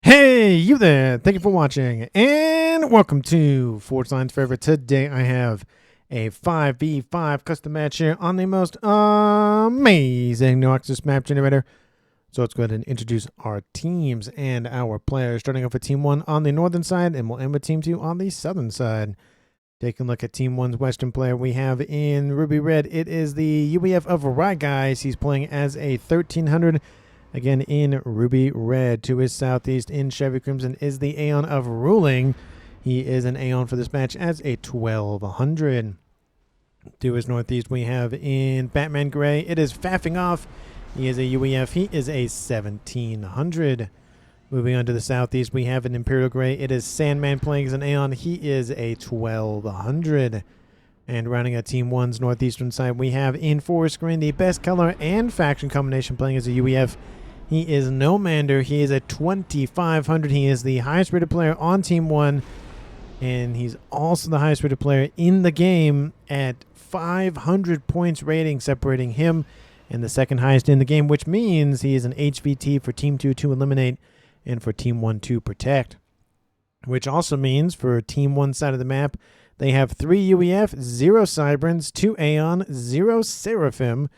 Hey, you there. Thank you for watching and welcome to Forge Lines Forever. Today I have a 5v5 custom match here on the most amazing No Access map generator. So let's go ahead and introduce our teams and our players. Starting off with Team 1 on the northern side and we'll end with Team 2 on the southern side. Taking a look at Team 1's Western player we have in Ruby Red. It is the UEF of Right Guys. He's playing as a 1300. Again, in Ruby Red. To his southeast in Chevy Crimson is the Aeon of Ruling. He is an Aeon for this match as a 1200. To his northeast, we have in Batman Gray. It is Faffing Off. He is a UEF. He is a 1700. Moving on to the southeast, we have an Imperial Gray. It is Sandman playing as an Aeon. He is a 1200. And rounding out Team 1's northeastern side, we have in Forest Green the best color and faction combination playing as a UEF. He is Nomander. He is a 2500. He is the highest rated player on Team 1. And he's also the highest rated player in the game at 500 points rating, separating him and the second highest in the game, which means he is an HVT for Team 2 to eliminate and for Team 1 to protect. Which also means for Team 1 side of the map, they have 3 UEF, 0 Cybrans, 2 Aeon, 0 Seraphim.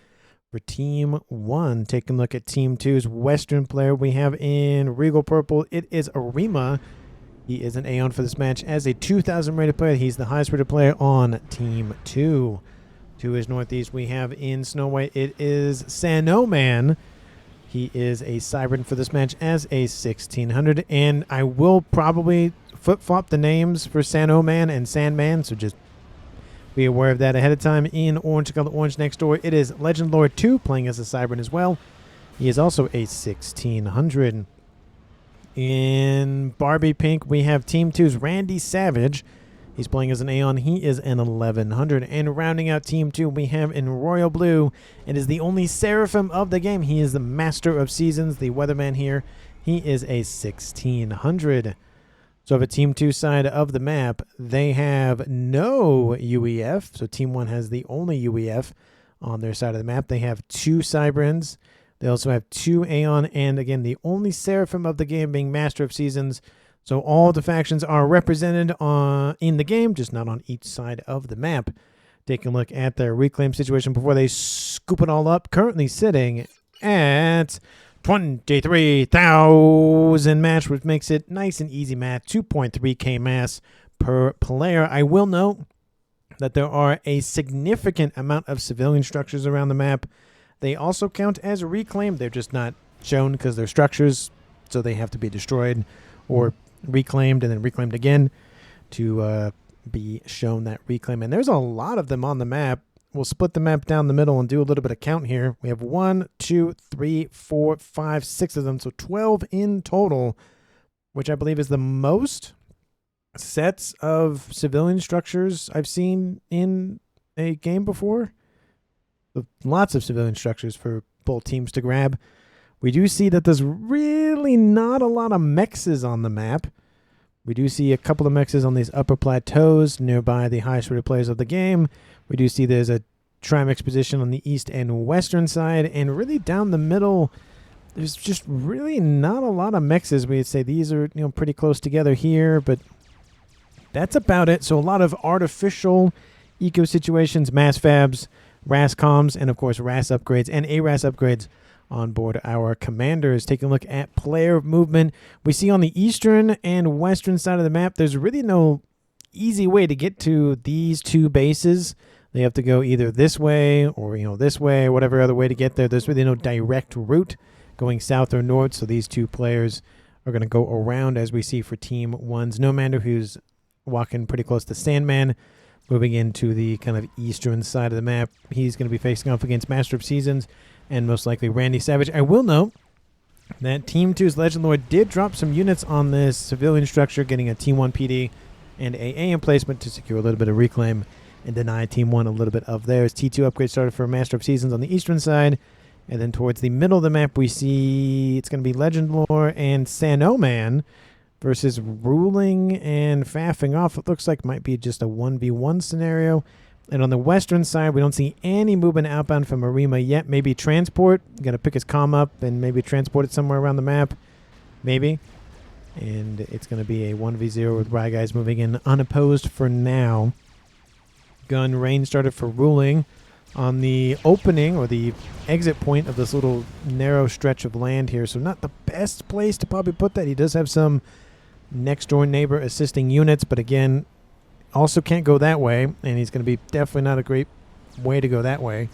For Team 1, taking a look at Team 2's Western player we have in Regal Purple. It is Arima. He is an Aeon for this match as a 2000 rated player. He's the highest rated player on Team 2. To his northeast, we have in Snow White. It is Sanoman. He is a Cybran for this match as a 1600. And I will probably flip-flop the names for Sanoman and Sandman, so just be aware of that ahead of time. In Orange Color Orange next door, it is Legend Lord 2 playing as a Cybran as well. He is also a 1600. In Barbie Pink, we have Team 2's Randy Savage. He's playing as an Aeon. He is an 1100. And rounding out Team 2, we have in Royal Blue. It is the only Seraphim of the game. He is the Master of Seasons, the Weatherman here. He is a 1600. So for Team 2 side of the map, they have no UEF. So Team 1 has the only UEF on their side of the map. They have 2 Cybrans. They also have 2 Aeon. And again, the only Seraphim of the game being Master of Seasons. So all the factions are represented in the game, just not on each side of the map. Taking a look at their reclaim situation before they scoop it all up. Currently sitting at 23,000 match, which makes it nice and easy math. 2.3k mass per player. I will note that there are a significant amount of civilian structures around the map. They also count as reclaimed. They're just not shown because they're structures, so they have to be destroyed or reclaimed and then reclaimed again to be shown that reclaim. And there's a lot of them on the map. We'll split the map down the middle and do a little bit of count here. We have 1, 2, 3, 4, 5, 6 of them. So 12 in total, which I believe is the most sets of civilian structures I've seen in a game before. Lots of civilian structures for both teams to grab. We do see that there's really not a lot of mexes on the map. We do see a couple of mexes on these upper plateaus nearby the highest rated players of the game. We do see there's a Trimex position on the east and western side, and really down the middle, there's just really not a lot of mexes. We'd say these are pretty close together here, but that's about it. So a lot of artificial eco situations, mass fabs, RAS comms, and of course RAS upgrades and ARAS upgrades on board our commanders. Taking a look at player movement, we see on the eastern and western side of the map, there's really no easy way to get to these 2 bases. They have to go either this way or this way or whatever other way to get there. There's really no direct route going south or north, so these 2 players are going to go around, as we see for Team 1's Nomander, who's walking pretty close to Sandman. Moving into the kind of eastern side of the map, he's going to be facing off against Master of Seasons and most likely Randy Savage. I will note that Team 2's Legend Lord did drop some units on this civilian structure, getting a Team 1 PD and AA emplacement to secure a little bit of reclaim and deny Team 1 a little bit of theirs. T2 upgrade started for Master of Seasons on the eastern side. And then towards the middle of the map, we see it's going to be Legend Lore and Sanoman versus Ruling and Faffing Off. It looks like might be just a 1v1 scenario. And on the western side, we don't see any movement outbound from Arima yet. Maybe transport. Got to pick his comm up and maybe transport it somewhere around the map. Maybe. And it's going to be a 1v0 with Rye Guys moving in unopposed for now. Gun range started for ruling on the opening or the exit point of this little narrow stretch of land here. So not the best place to probably put that. He does have some next door neighbor assisting units, but again, also can't go that way. And he's going to be definitely not a great way to go that way.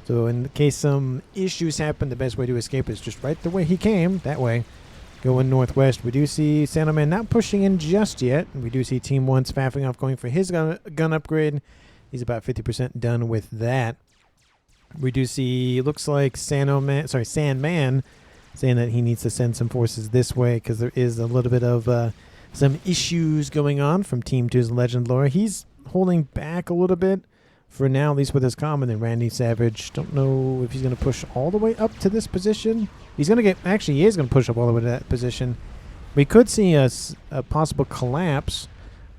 So in case some issues happen, the best way to escape is just right the way he came, that way. Going northwest, we do see Sandman not pushing in just yet. We do see Team 1's faffing off going for his gun upgrade. He's about 50% done with that. We do see, looks like Sandman saying that he needs to send some forces this way because there is a little bit of some issues going on from Team 2's Legend Lore. He's holding back a little bit for now, at least with his comm. And then Randy Savage, don't know if he's going to push all the way up to this position. He's going to get, actually he is going to push up all the way to that position. We could see a possible collapse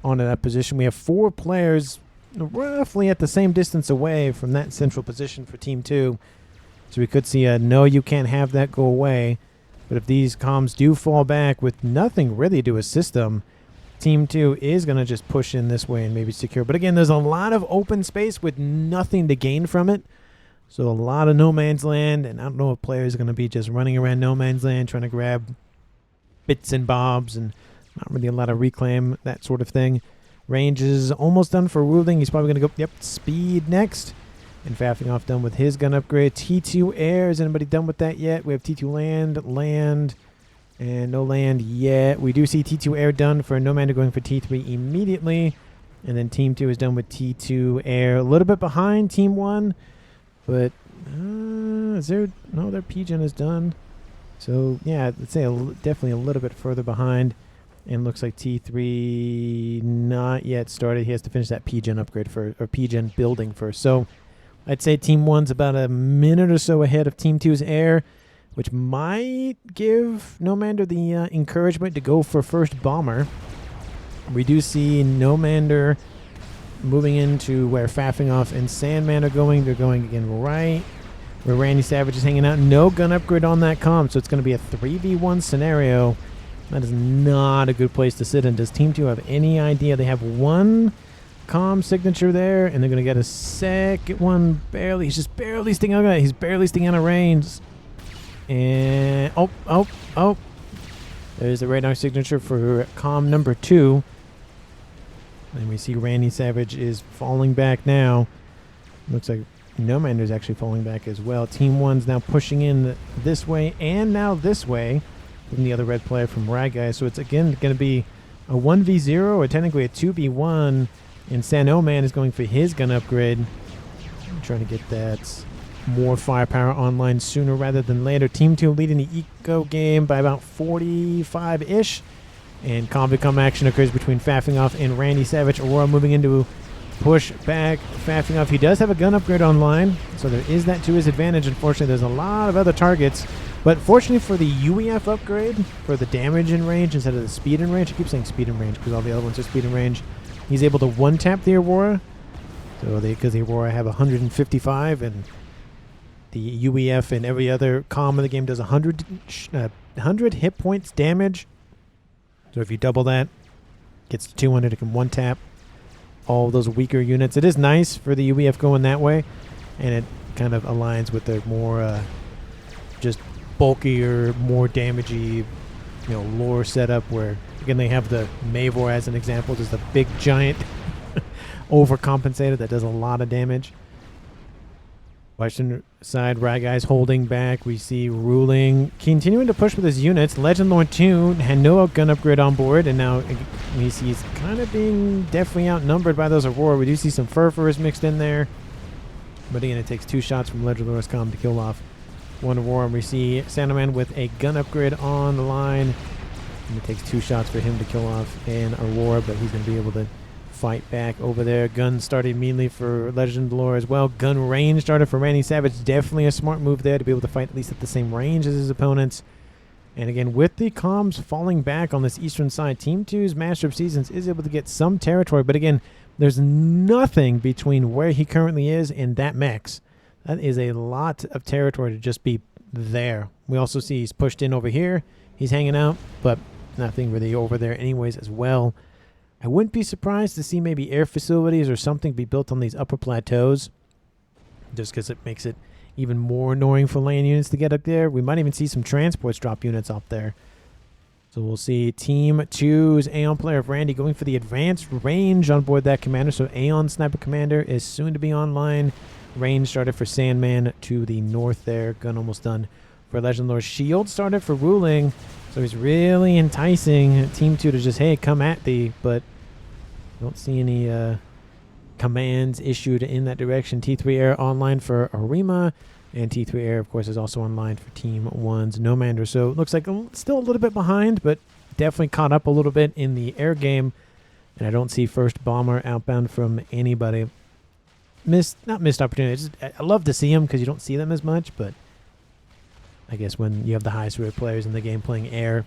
onto that position. We have 4 players roughly at the same distance away from that central position for Team 2. So we could see a no, you can't have that, go away. But if these comms do fall back with nothing really to assist them, Team 2 is going to just push in this way and maybe secure. But again, there's a lot of open space with nothing to gain from it. So a lot of no man's land, and I don't know if players are going to be just running around no man's land trying to grab bits and bobs and not really a lot of reclaim, that sort of thing. Range is almost done for ruling. He's probably going to go, speed next. And faffing off done with his gun upgrade. T2 air, is anybody done with that yet? We have T2 land, and no land yet. We do see T2 air done for Nomander going for T3 immediately. And then Team 2 is done with T2 air. A little bit behind Team 1. But, is there, no, their PGen is done. So, yeah, let's say definitely a little bit further behind. And looks like T3 not yet started. He has to finish that PGen upgrade first, or PGen building first. So I'd say Team 1's about a minute or so ahead of Team 2's air, which might give Nomander the encouragement to go for first bomber. We do see Nomander moving into where Faffing Off and Sandman are going. They're going again right where Randy Savage is hanging out. No gun upgrade on that comm, so it's going to be a 3v1 scenario. That is not a good place to sit in. Does Team 2 have any idea? They have one comm signature there, and they're going to get a second one barely. He's just barely sticking out. He's barely sticking out of range. And, oh. There's the radar signature for comm number 2. And we see Randy Savage is falling back now. Looks like Nomander's actually falling back as well. Team 1's now pushing in this way and now this way from the other red player from Rye Guys. So it's again going to be a 1v0 or technically a 2v1. And Sanoman is going for his gun upgrade. I'm trying to get that more firepower online sooner rather than later. Team 2 leading the eco game by about 45-ish. And combi-com action occurs between Faffing Off and Randy Savage. Aurora moving into push back. Faffing Off, he does have a gun upgrade online, so there is that to his advantage. Unfortunately, there's a lot of other targets. But fortunately for the UEF upgrade, for the damage in range instead of the speed in range, I keep saying speed in range because all the other ones are speed in range, he's able to one-tap the Aurora. So because the Aurora have 155 and the UEF and every other comm in the game does 100 hit points damage. So if you double that, gets to 200, it can one-tap all those weaker units. It is nice for the UEF going that way, and it kind of aligns with the more just bulkier, more damagey, lore setup where, again, they have the Mavor as an example, just a big giant overcompensator that does a lot of damage. Western side, Rye Guys holding back. We see Ruling continuing to push with his units. Legend Lord 2 had no gun upgrade on board, and now we see he's kind of being definitely outnumbered by those Aurora. We do see some Furfurs mixed in there. But again, it takes 2 shots from Legend Lord's comm to kill off one Aurora. And we see Sandoman with a gun upgrade on the line. And it takes 2 shots for him to kill off an Aurora, but he's going to be able to fight back over there. Gun started immediately for Legend Lore as well. Gun range started for Randy Savage. Definitely a smart move there to be able to fight at least at the same range as his opponents. And again, with the comms falling back on this eastern side, Team 2's Master of Seasons is able to get some territory. But again, there's nothing between where he currently is and that mechs. That is a lot of territory to just be there. We also see he's pushed in over here. He's hanging out, but nothing really over there anyways as well. I wouldn't be surprised to see maybe air facilities or something be built on these upper plateaus, just because it makes it even more annoying for land units to get up there. We might even see some transports drop units up there. So we'll see Team 2's Aeon player of Randy going for the advanced range on board that commander. So Aeon Sniper Commander is soon to be online. Range started for Sandman to the north there. Gun almost done for Legend Lord. Shield started for Ruling. So he's really enticing Team 2 to just, hey, come at thee. But don't see any commands issued in that direction. T3 Air online for Arima. And T3 Air, of course, is also online for Team 1's Nomander. So it looks like still a little bit behind, but definitely caught up a little bit in the air game. And I don't see first bomber outbound from anybody. Not missed opportunities. I love to see them because you don't see them as much, but I guess when you have the highest rated players in the game playing air,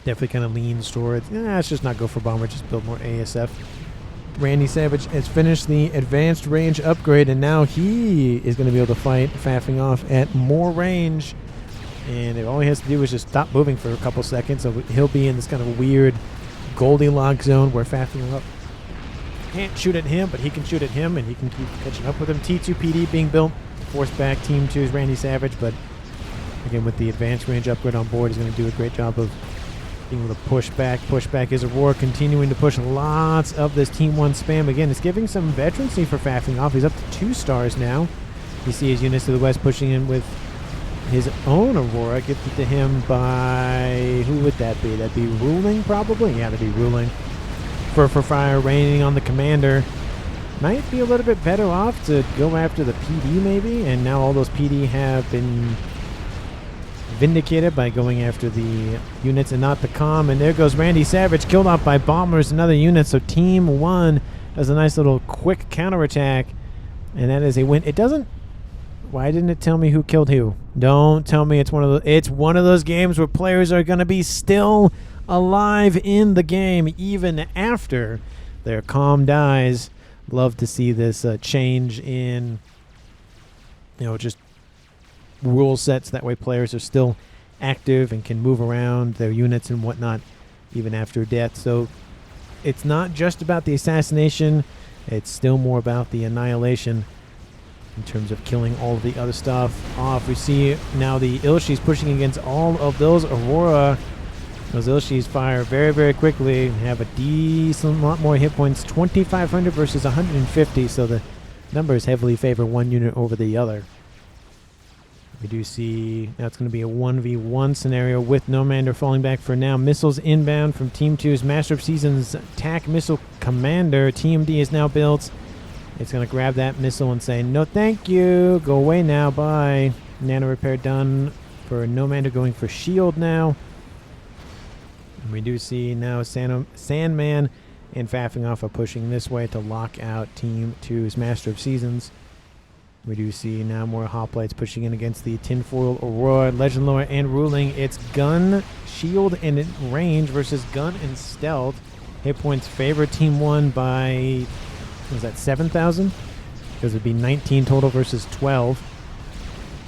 definitely kind of leans towards, let's just not go for bomber, just build more ASF. Randy Savage has finished the advanced range upgrade, and now he is going to be able to fight faffing off at more range. And all he has to do is just stop moving for a couple seconds, so he'll be in this kind of weird Goldilocks zone where faffing off can't shoot at him, but he can shoot at him, and he can keep catching up with him. T2 PD being built, force back Team 2's Randy Savage, but again, with the advanced range upgrade on board, he's going to do a great job of being able to push back his Aurora, continuing to push lots of this Team 1 spam. Again, it's giving some veterancy for faffing off. He's up to 2 stars now. You see his units to the west pushing in with his own Aurora, gifted to him by, who would that be? That'd be Ruling, probably? Yeah, that'd be Ruling. For fire raining on the commander. Might be a little bit better off to go after the PD maybe, and now all those PD have been vindicated by going after the units and not the comm. And there goes Randy Savage, killed off by bombers, another unit. So Team 1 does a nice little quick counterattack, and that is a win. It doesn't, why didn't it tell me who killed who? Don't tell me it's one of those games where players are going to be still alive in the game even after their comm dies. Love to see this change in, just rule sets. That way players are still active and can move around their units and whatnot even after death. So it's not just about the assassination, it's still more about the annihilation in terms of killing all of the other stuff off. We see now the Ilshis pushing against all of those Aurora. Those Ilshis fire very, very quickly, have a decent lot more hit points, 2,500 versus 150, so the numbers heavily favor one unit over the other. We do see now it's going to be a 1v1 scenario with Nomander falling back for now. Missiles inbound from Team 2's Master of Seasons TAC Missile Commander. TMD is now built. It's going to grab that missile and say, no thank you, go away now, bye. Nano repair done for Nomander, going for shield now. And we do see now Sandman and faffing off are pushing this way to lock out Team 2's Master of Seasons. We do see now more hoplites pushing in against the tinfoil Aurora, Legend Lore, and Ruling. It's gun, shield, and range versus gun and stealth. Hit points favor Team 1 by, was that 7,000? Because it'd be 19 total versus 12.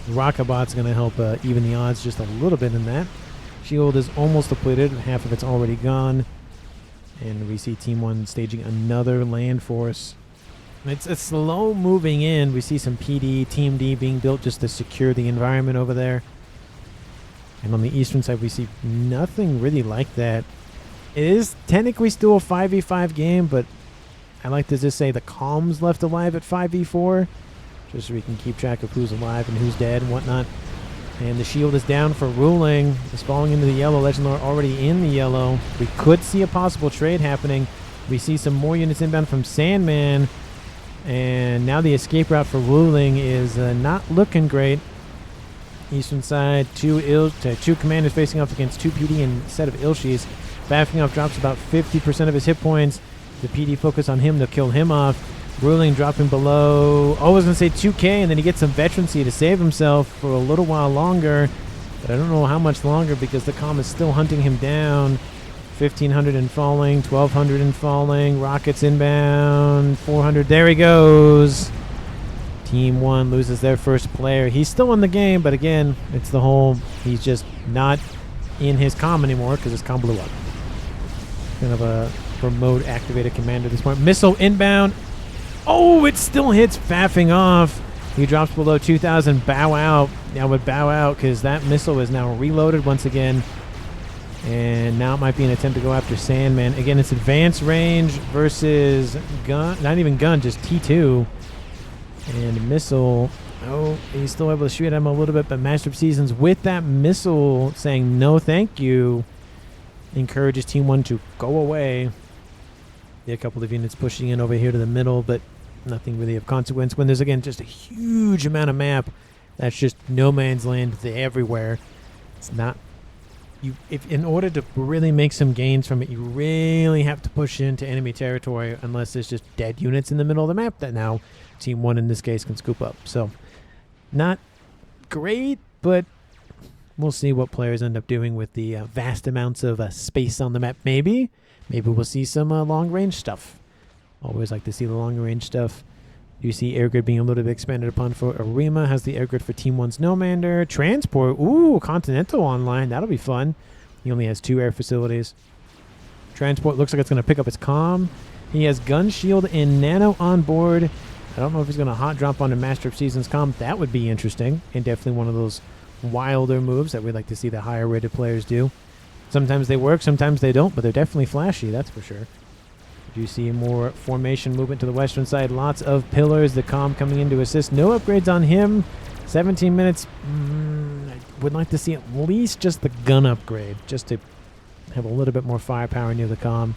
Rockabot's going to help even the odds just a little bit in that. Shield is almost depleted, half of it's already gone. And we see Team 1 staging another land force. It's a slow moving in. We see some PD, Team D being built just to secure the environment over there. And on the eastern side, we see nothing really like that. It is technically still a 5v5 game, but I like to just say the comms left alive at 5v4, just so we can keep track of who's alive and who's dead and whatnot. And the shield is down for Ruling. It's falling into the yellow. Legend Lore already in the yellow. We could see a possible trade happening. We see some more units inbound from Sandman. And now the escape route for Ruling is not looking great. Eastern side, two commanders facing off against 2 PD and a set of Ilshis. Faffing off drops about 50% of his hit points. The PD focus on him to kill him off. Ruling dropping below, I was going to say 2k, and then he gets some veterancy to save himself for a little while longer. But I don't know how much longer because the comm is still hunting him down. 1,500 and falling, 1,200 and falling. Rockets inbound, 400. There he goes. Team 1 loses their first player. He's still in the game, but again, it's the whole, he's just not in his comm anymore because his comm blew up. Kind of a remote activated command at this point. Missile inbound. Oh, it still hits, faffing off. He drops below 2,000. Bow out. Now would bow out because that missile is now reloaded once again. And now it might be an attempt to go after Sandman. Again, it's advanced range versus gun. Not even gun, just T2. And missile. Oh, he's still able to shoot at him a little bit, but Master of Seasons with that missile saying no thank you encourages Team 1 to go away. A couple of units pushing in over here to the middle, but nothing really of consequence. When there's, again, just a huge amount of map that's just no man's land everywhere. It's not... If in order to really make some gains from it, you really have to push into enemy territory unless there's just dead units in the middle of the map that now Team 1 in this case can scoop up. So not great, but we'll see what players end up doing with the vast amounts of space on the map. Maybe we'll see some long-range stuff. Always like to see the long-range stuff. You see air grid being a little bit expanded upon for Arima. Has the air grid for Team 1's Nomander. Transport. Ooh, Continental online. That'll be fun. He only has 2 air facilities. Transport looks like it's going to pick up his comm. He has Gun Shield and Nano on board. I don't know if he's going to hot drop onto Master of Seasons comm. That would be interesting. And definitely one of those wilder moves that we'd like to see the higher rated players do. Sometimes they work, sometimes they don't, but they're definitely flashy, that's for sure. You see more formation movement to the western side. Lots of pillars. The comm coming in to assist. No upgrades on him. 17 minutes. I would like to see at least just the gun upgrade, just to have a little bit more firepower near the comm.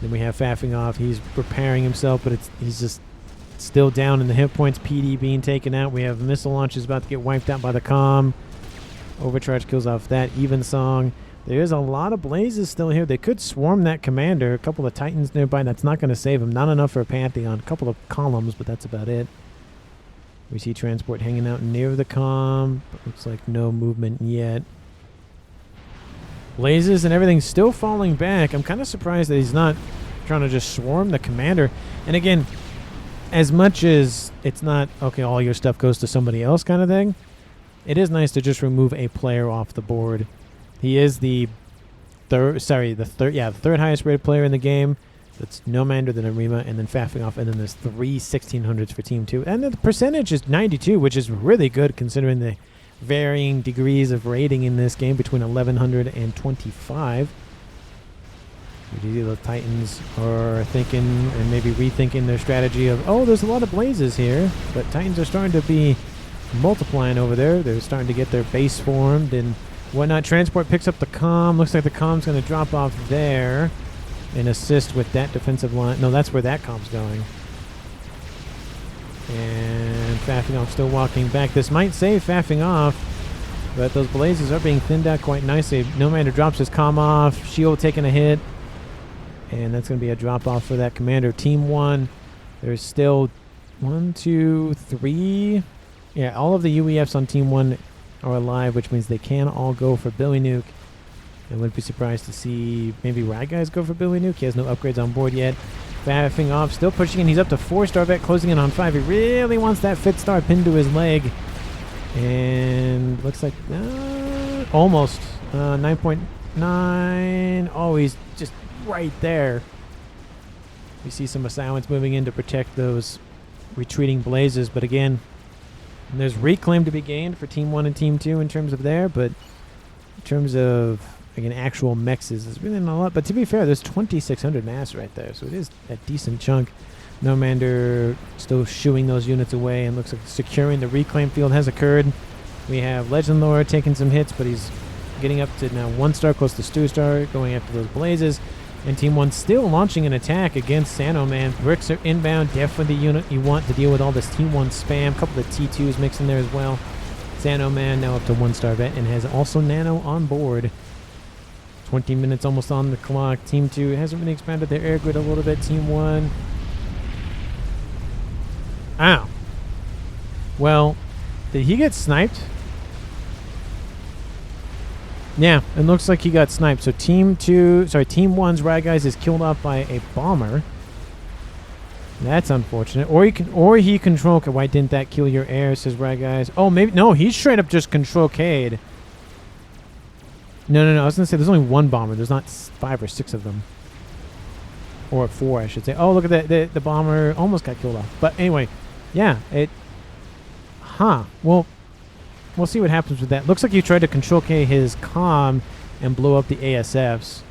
Then we have faffing off. He's repairing himself, but he's just still down in the hit points. PD being taken out. We have missile launches about to get wiped out by the comm. Overcharge kills off that. Evensong. There's a lot of blazes still here. They could swarm that commander. A couple of Titans nearby. That's not going to save him. Not enough for a Pantheon. A couple of columns, but that's about it. We see transport hanging out near the comm. Looks like no movement yet. Blazes and everything still falling back. I'm kind of surprised that he's not trying to just swarm the commander. And again, as much as it's not, okay, all your stuff goes to somebody else kind of thing, it is nice to just remove a player off the board. He is the third highest rated player in the game. That's Nomander, then Arima, and then faffing off, and then there's 3 1600s for Team 2. And the percentage is 92, which is really good considering the varying degrees of rating in this game between 1100 and 25. Usually the Titans are thinking and maybe rethinking their strategy of, oh, there's a lot of blazes here, but Titans are starting to be multiplying over there. They're starting to get their base formed and whatnot. Transport picks up the comm. Looks like the comm's going to drop off there and assist with that defensive line. No, that's where that comm's going. And faffing off still walking back. This might save faffing off, but those blazes are being thinned out quite nicely. Nomander drops his comm off. Shield taking a hit. And that's going to be a drop off for that commander. Team 1, there's still 1, 2, 3. Yeah, all of the UEFs on Team 1 are alive, which means they can all go for Billy Nuke. I wouldn't be surprised to see maybe Rad Guys go for Billy Nuke. He has no upgrades on board yet. Faffing off, still pushing in. He's up to 4-star vet, closing in on 5. He really wants that 5th star pinned to his leg. And looks like almost 9.9. Oh, he's just right there. We see some assailants moving in to protect those retreating blazes, but again, there's reclaim to be gained for Team 1 and Team 2 in terms of there, but in terms of, again, actual mexes, it's really not a lot. But to be fair, there's 2,600 mass right there, so it is a decent chunk. Nomander still shooing those units away, and looks like securing the reclaim field has occurred. We have Legend Lord taking some hits, but he's getting up to now 1-star, close to 2-star, going after those blazes. And Team 1 still launching an attack against Sano Man. Bricks are inbound. Definitely the unit you want to deal with all this Team 1 spam. A couple of T2s mixed in there as well. Sano Man now up to 1-star vet and has also Nano on board. 20 minutes almost on the clock. Team 2 hasn't really expanded their air grid a little bit. Team 1. Ow. Well, did he get sniped? Yeah, it looks like he got sniped. So Team 1's Rad Guys is killed off by a bomber. That's unfortunate. Or he control. Why didn't that kill your air? Says Rad Guys. Oh, maybe no. He's straight up just control K'd. No. I was going to say there's only one bomber. There's not 5 or 6 of them. Or 4, I should say. Oh, look at that. The bomber almost got killed off. But anyway, yeah. Well, we'll see what happens with that. Looks like he tried to control K his comm and blow up the ASFs,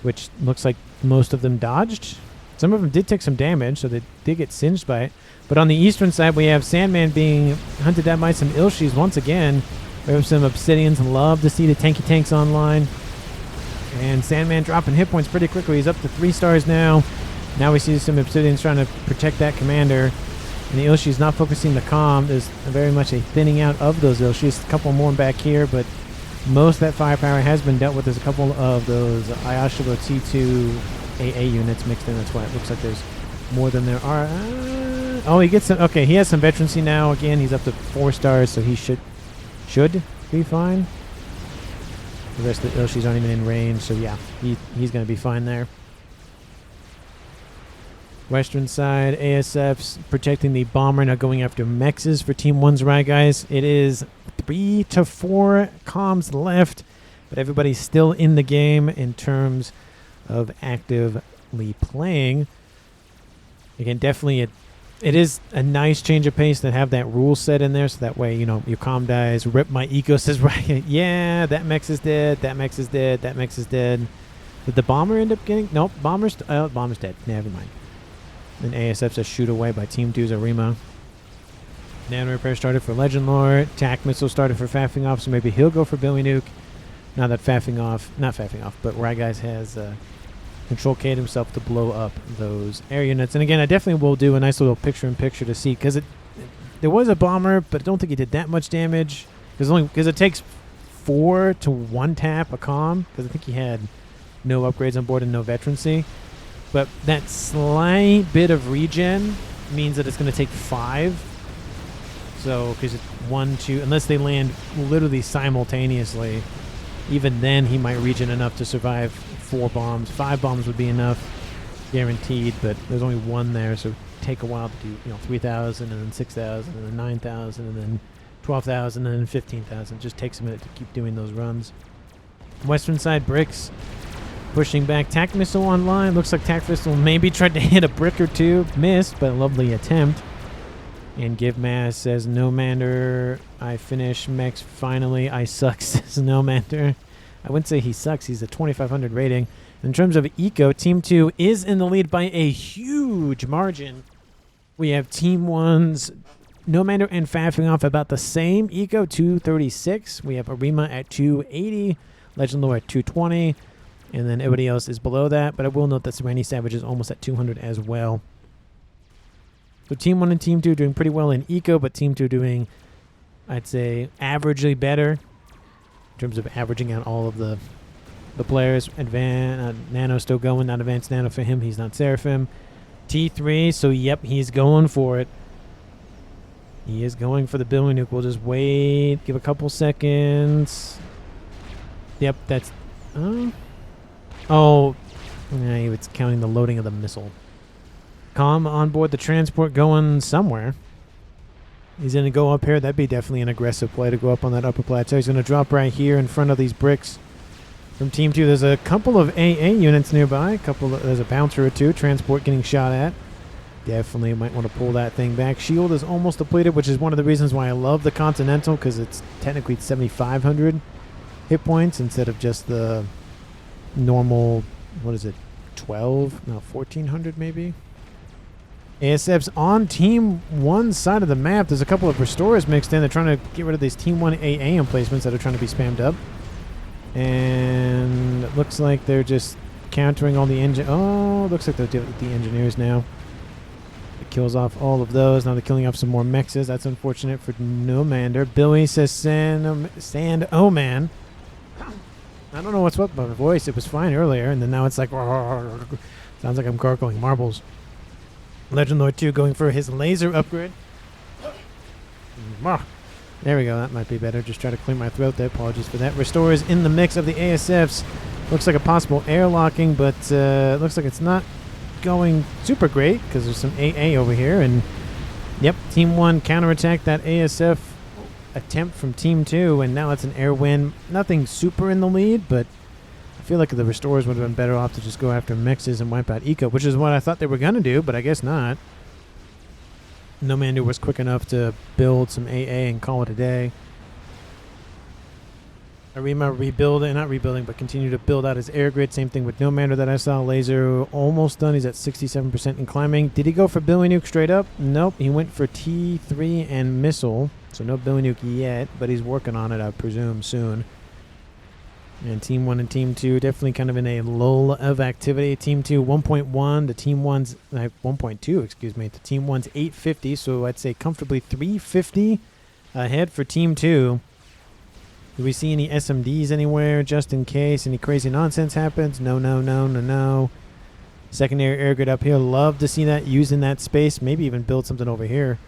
which looks like most of them dodged. Some of them did take some damage, so they did get singed by it. But on the eastern side, we have Sandman being hunted down by some Ilshis once again. We have some Obsidians. Love to see the tanky tanks online. And Sandman dropping hit points pretty quickly. He's up to 3 stars now. Now we see some Obsidians trying to protect that commander. And the Ilshi's not focusing the comm. There's very much a thinning out of those Ilshis. A couple more back here, but most of that firepower has been dealt with. There's a couple of those Ayashiro T2 AA units mixed in. That's why it looks like there's more than there are. Oh, he gets some. Okay, he has some veterancy now. Again, he's up to 4 stars, so he should be fine. The rest of the Ilshis aren't even in range, so yeah, he's going to be fine there. Western side, ASFs protecting the bomber, now going after mexes for Team 1's right, guys. It is 3 to 4 comms left, but everybody's still in the game in terms of actively playing. Again, definitely it is a nice change of pace to have that rule set in there, so that way, you know, your comm dies. Rip my eco says, right, yeah, that mex is dead, that mex is dead, that mex is dead. Did the bomber end up getting? Nope, bomber's dead. Never mind. Then ASF says shoot away by Team 2's Arima. Nano repair started for Legend Lord. Tac missile started for faffing off, so maybe he'll go for Billy Nuke. Now that not faffing off, but Right Guys has Control K'd himself to blow up those air units. And again, I definitely will do a nice little picture-in-picture to see, because there was a bomber, but I don't think he did that much damage. Because it takes 4 to 1 tap a comm, because I think he had no upgrades on board and no veterancy. But that slight bit of regen means that it's going to take 5. So, because it's 1, 2, unless they land literally simultaneously, even then he might regen enough to survive 4 bombs. 5 bombs would be enough, guaranteed, but there's only 1 there, so it'd take a while to do, 3,000 and then 6,000 and then 9,000 and then 12,000 and then 15,000. It just takes a minute to keep doing those runs. Western side bricks. Pushing back. Tac missile online. Looks like Tac missile maybe tried to hit a brick or 2. Missed, but a lovely attempt. And Give Mass says, no mander. I finish Mex finally. I suck, says no mander. I wouldn't say he sucks. He's a 2,500 rating. In terms of eco, Team 2 is in the lead by a huge margin. We have Team 1's no mander and faffing off about the same eco, 236. We have Arima at 280. Legend Lore at 220. And then everybody else is below that. But I will note that Serenity Savage is almost at 200 as well. So Team 1 and Team 2 doing pretty well in eco, but Team 2 doing, I'd say, averagely better in terms of averaging out all of the players. Nano still going, not Advanced Nano for him. He's not Seraphim. T3, so yep, he's going for it. He is going for the Billy Nuke. We'll just wait, give a couple seconds. Yep, that's... Oh, yeah, it's counting the loading of the missile. Comm on board the transport going somewhere. He's going to go up here. That'd be definitely an aggressive play to go up on that upper plateau. He's going to drop right here in front of these bricks from Team 2. There's a couple of AA units nearby. There's a bouncer or 2. Transport getting shot at. Definitely might want to pull that thing back. Shield is almost depleted, which is one of the reasons why I love the Continental, because it's technically 7,500 hit points instead of just the normal, 12? No, 1,400 maybe? ASF's on Team 1's side of the map. There's a couple of restorers mixed in. They're trying to get rid of these Team 1 AA emplacements that are trying to be spammed up. And it looks like they're just countering all the engine. Oh, looks like they're dealing with the engineers now. It kills off all of those. Now they're killing off some more mexes. That's unfortunate for no mander. Billy says Sand Oh man. I don't know what's up with my voice. It was fine earlier, and then now it's like... Sounds like I'm gargling marbles. Legend Lord 2 going for his laser upgrade. There we go. That might be better. Just try to clear my throat there. Apologies for that. Restore is in the mix of the ASFs. Looks like a possible airlocking, but looks like it's not going super great because there's some AA over here. And, yep, Team 1 counterattack that ASF attempt from Team 2, and now it's an air win. Nothing super in the lead, but I feel like the Restorers would have been better off to just go after mixes and wipe out Eco, which is what I thought they were going to do, but I guess not. Nomander was quick enough to build some AA and call it a day. Arima not rebuilding, but continue to build out his air grid. Same thing with Nomander that I saw. Laser almost done. He's at 67% in climbing. Did he go for Billy Nuke straight up? Nope. He went for T3 and missile. So no Billy Nuke yet, but he's working on it, I presume, soon. And Team 1 and Team 2 definitely kind of in a lull of activity. Team 2, 1.1. The Team 1's 1.2, excuse me. The Team 1's 850, so I'd say comfortably 350 ahead for Team 2. Do we see any SMDs anywhere just in case any crazy nonsense happens? No. Secondary air grid up here. Love to see that using that space. Maybe even build something over here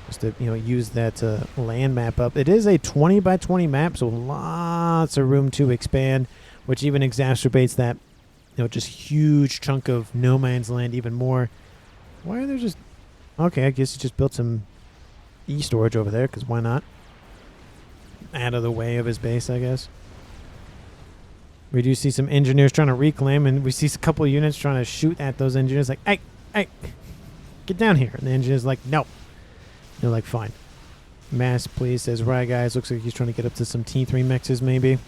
just to use that land map up. It is a 20 by 20 map, so lots of room to expand, which even exacerbates that just huge chunk of no man's land even more. Why are there just... Okay, I guess he just built some E-storage over there, because why not? Out of the way of his base, I guess. We do see some engineers trying to reclaim, and we see a couple of units trying to shoot at those engineers like, hey, get down here. And the engineer's like, no. They're like, fine. Mass, please, says, right, guys. Looks like he's trying to get up to some T3 mixes, maybe.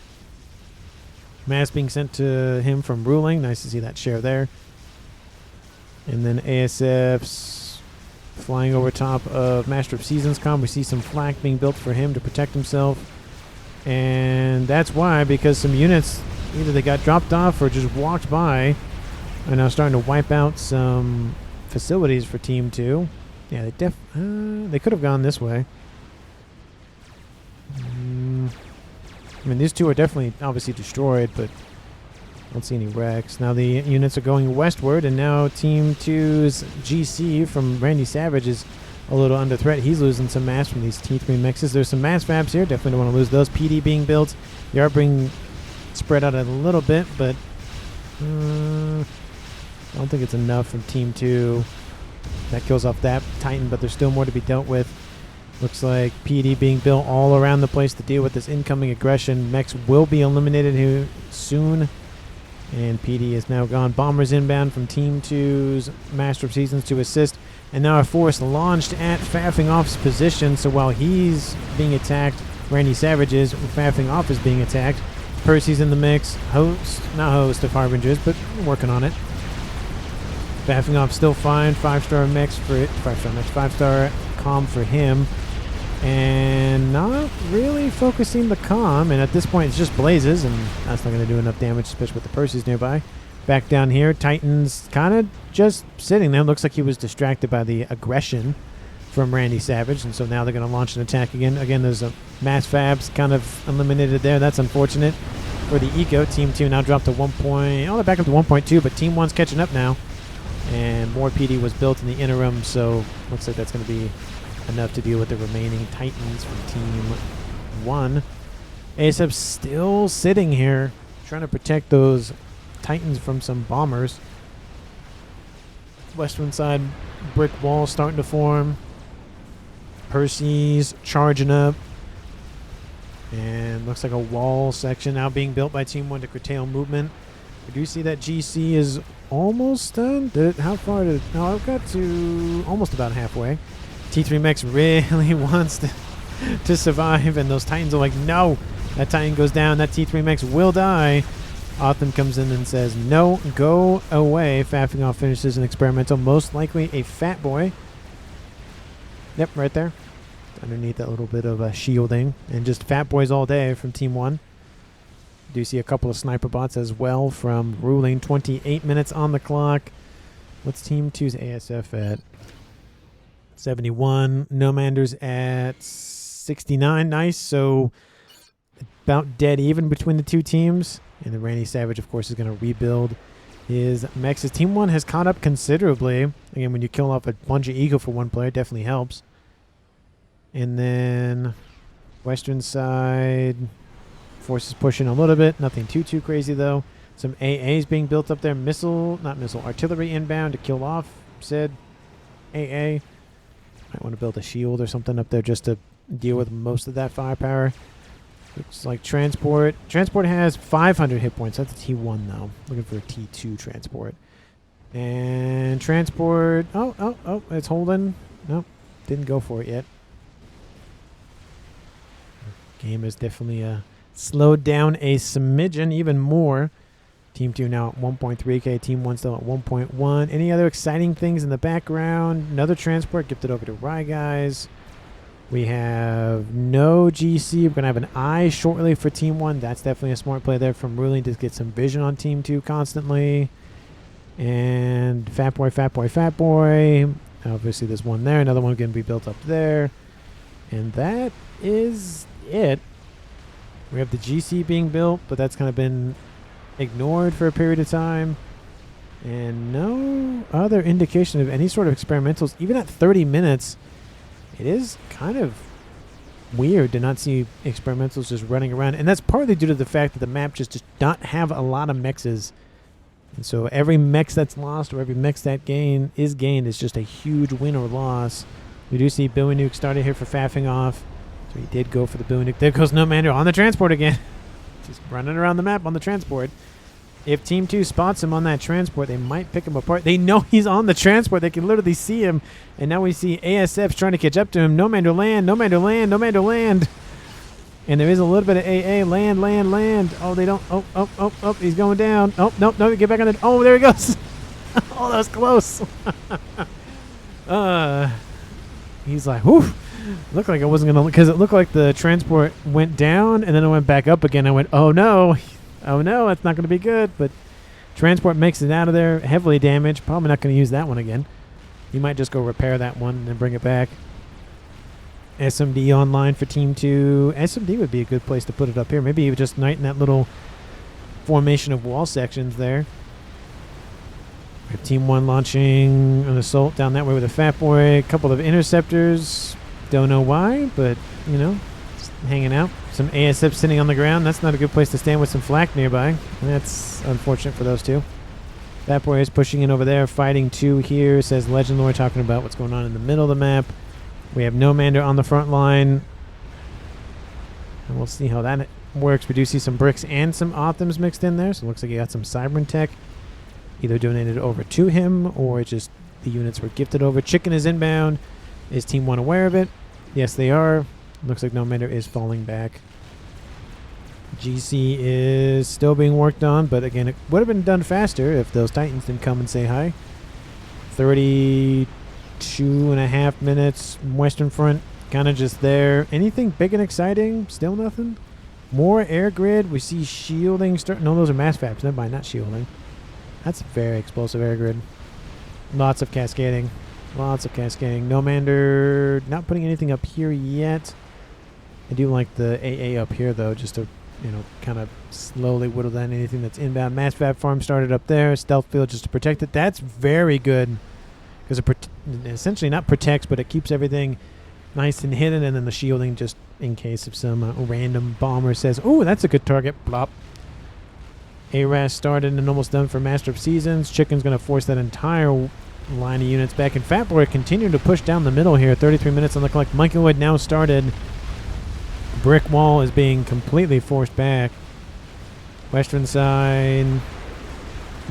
Mass being sent to him from ruling. Nice to see that share there. And then ASF's flying over top of Master of Seasons Com. We see some flak being built for him to protect himself. And that's why, because some units, either they got dropped off or just walked by, are now starting to wipe out some facilities for Team 2. Yeah, they could have gone this way. I mean, these two are definitely obviously destroyed, but I don't see any wrecks. Now the units are going westward, and now Team 2's GC from Randy Savage is a little under threat. He's losing some mass from these T3 mixes. There's some mass fabs here. Definitely don't want to lose those. PD being built. They are being spread out a little bit, but I don't think it's enough from Team 2. That kills off that Titan, but there's still more to be dealt with. Looks like PD being built all around the place to deal with this incoming aggression. Mechs will be eliminated here soon. And PD is now gone. Bombers inbound from Team 2's Master of Seasons to assist. And now a force launched at Faffing Off's position. So while he's being attacked, Randy Savage is faffing off is being attacked. Percy's in the mix. Not host of Harbingers, but working on it. Faffing off still fine. 5-star mix for it. 5-star mix. 5-star comm for him. And not really focusing the comm. And at this point, it's just blazes, and that's not going to do enough damage, especially with the Percy's nearby. Back down here, Titan's kind of just sitting there. Looks like he was distracted by the aggression from Randy Savage, and so now they're going to launch an attack again. Again, there's a mass fabs kind of eliminated there. That's unfortunate for the Eco. Team 2 now dropped to 1 point. Oh, they're back up to 1.2, but Team 1's catching up now. And more PD was built in the interim, so looks like that's going to be enough to deal with the remaining Titans from Team 1. ASF's still sitting here, trying to protect those Titans from some bombers. Western side brick wall starting to form. Percy's charging up. And looks like a wall section now being built by Team 1 to curtail movement. We do see that GC is almost done. How far did... No, I've got to almost about halfway. T3 Mechs really wants to survive, and those Titans are like, no! That Titan goes down. That T3 Mechs will die. Otham comes in and says, no, go away. Faffing off finishes an experimental. Most likely a fat boy. Yep, right there. Underneath that little bit of shielding. And just fat boys all day from Team 1. Do see a couple of sniper bots as well from ruling. 28 minutes on the clock. What's Team 2's ASF at? 71. Nomander's at 69. Nice. So about dead even between the two teams. And then Randy Savage, of course, is going to rebuild his mechs. Team 1 has caught up considerably. Again, when you kill off a bunch of ego for one player, it definitely helps. And then western side, forces pushing a little bit. Nothing too crazy, though. Some AAs being built up there. Artillery inbound to kill off said AA. Might want to build a shield or something up there just to deal with most of that firepower. Looks like transport. Transport has 500 hit points. That's a T1 though. Looking for a T2 transport. And transport. Oh, it's holding. Nope, didn't go for it yet. Game is definitely slowed down a smidgen, even more. Team 2 now at 1.3k. Team 1 still at 1.1. Any other exciting things in the background? Another transport gifted over to Rye Guys. We have no GC. We're going to have an eye shortly for Team 1. That's definitely a smart play there from Ruling to get some vision on Team 2 constantly. And Fat Boy. Obviously, there's one there. Another one going to be built up there. And that is it. We have the GC being built, but that's kind of been ignored for a period of time. And no other indication of any sort of experimentals. Even at 30 minutes, it is kind of weird to not see experimentals just running around. And that's partly due to the fact that the map just does not have a lot of mexes. And so every mex that's lost or every mex that gained is just a huge win or loss. We do see Billy Nuke started here for faffing off. So he did go for the Billy Nuke. There goes No Mander on the transport again. Just running around the map on the transport. If Team 2 spots him on that transport, they might pick him apart. They know he's on the transport. They can literally see him. And now we see ASF's trying to catch up to him. No Mander land. And there is a little bit of AA. Land. Oh, they don't. Oh, he's going down. Oh, no, get back on it. Oh, there he goes. Oh, that was close. He's like, whew. Looked like I wasn't going to, because it looked like the transport went down and then it went back up again. I went, oh no, that's not going to be good. But transport makes it out of there, heavily damaged. Probably not going to use that one again. You might just go repair that one and then bring it back. SMD online for Team 2. SMD would be a good place to put it up here. Maybe you just night in that little formation of wall sections there. We have Team 1 launching an assault down that way with a Fat Boy. A couple of interceptors. Don't know why, but, you know, just hanging out. Some ASF sitting on the ground. That's not a good place to stand with some flak nearby. And that's unfortunate for those two. Fat Boy is pushing in over there, fighting 2 here, says Legend Lore, talking about what's going on in the middle of the map. We have No Mander on the front line. And we'll see how that works. We do see some bricks and some Optims mixed in there. So it looks like he got some Cybern tech either donated over to him or just the units were gifted over. Chicken is inbound. Is Team 1 aware of it? Yes, they are. Looks like No Mander is falling back. GC is still being worked on, but again, it would have been done faster if those Titans didn't come and say hi. 32.5 minutes. Western Front kind of just there. Anything big and exciting? Still nothing. More air grid. We see shielding start. No, those are mass faps. Never mind, not shielding. That's very explosive air grid. Lots of cascading. No Mander not putting anything up here yet. I do like the AA up here though, just to, you know, kind of slowly whittle down anything that's inbound. Mass Fab Farm started up there. Stealth field just to protect it. That's very good because it essentially not protects, but it keeps everything nice and hidden. And then the shielding just in case if some random bomber says, "Oh, that's a good target." Blop. ARAS started and almost done for Master of Seasons. Chicken's going to force that entire line of units back. And Fat Boy continuing to push down the middle here. 33 minutes on the clock. Monkeywood now started. Brick wall is being completely forced back. Western side.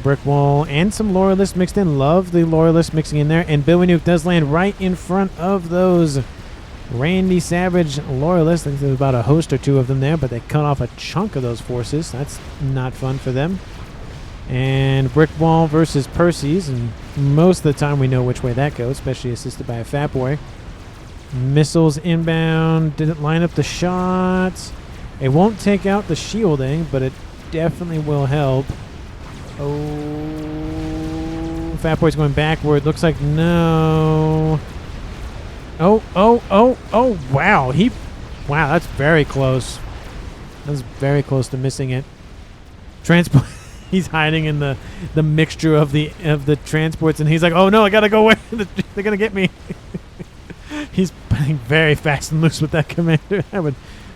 Brick wall and some Loyalists mixed in. Love the Loyalists mixing in there. And Billy Nuke does land right in front of those Randy Savage Loyalists. I think there's about a host or two of them there, but they cut off a chunk of those forces. That's not fun for them. And Brick Wall versus Percy's, and most of the time we know which way that goes, especially assisted by a Fat Boy. Missiles inbound, didn't line up the shots. It won't take out the shielding, but it definitely will help. Oh, Fat Boy's going backward. Looks like no. Oh, wow. Wow, that's very close. That's very close to missing it. Transport. He's hiding in the mixture of the transports, and he's like, "Oh no, I gotta go away! They're gonna get me." He's playing very fast and loose with that commander.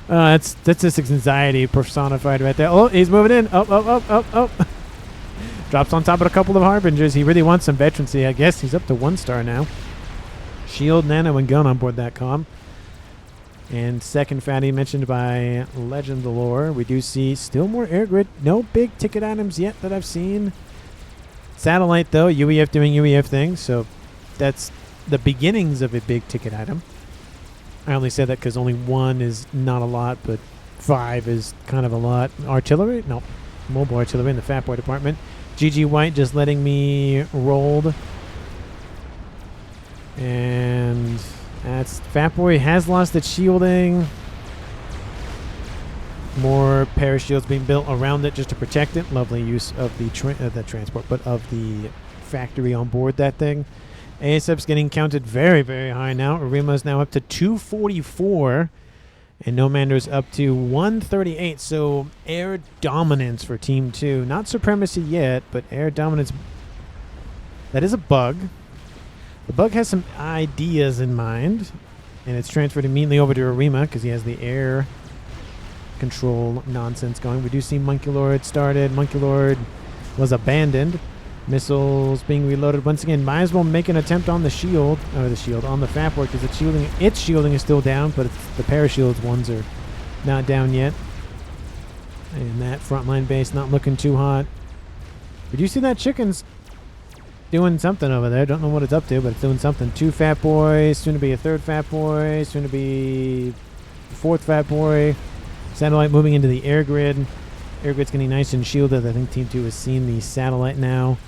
That's just anxiety personified right there. Oh, he's moving in. Oh. Drops on top of a couple of Harbingers. He really wants some veterancy. I guess he's up to 1 star now. Shield, Nano, and Gun on board that comm. And second fatty mentioned by Legend Lore. We do see still more air grid. No big ticket items yet that I've seen. Satellite, though, UEF doing UEF things. So that's the beginnings of a big ticket item. I only say that because only 1 is not a lot, but 5 is kind of a lot. Artillery? No. Mobile artillery in the Fat Boy department. GG White just letting me rolled. And that's Fat Boy has lost its shielding. More parashields being built around it just to protect it. Lovely use of the transport, but of the factory on board that thing. ASF's getting counted very, very high now. Arima's now up to 244. And Nomander's up to 138. So air dominance for Team 2. Not supremacy yet, but air dominance. That is a bug. The bug has some ideas in mind. And it's transferred immediately over to Arima because he has the air control nonsense going. We do see Monkey Lord started. Monkey Lord was abandoned. Missiles being reloaded once again. Might as well make an attempt on the shield, or the shield on the Fat Boy, because its shielding is still down, but the parashields ones are not down yet. And that frontline base not looking too hot. Did you see that chicken's doing something over there? Don't know what it's up to, but it's doing something. 2 Fat Boys, soon to be a 3rd Fat Boy, soon to be a 4th Fat Boy. Satellite moving into the air grid. Air grid's getting nice and shielded. I think Team 2 has seen the satellite now.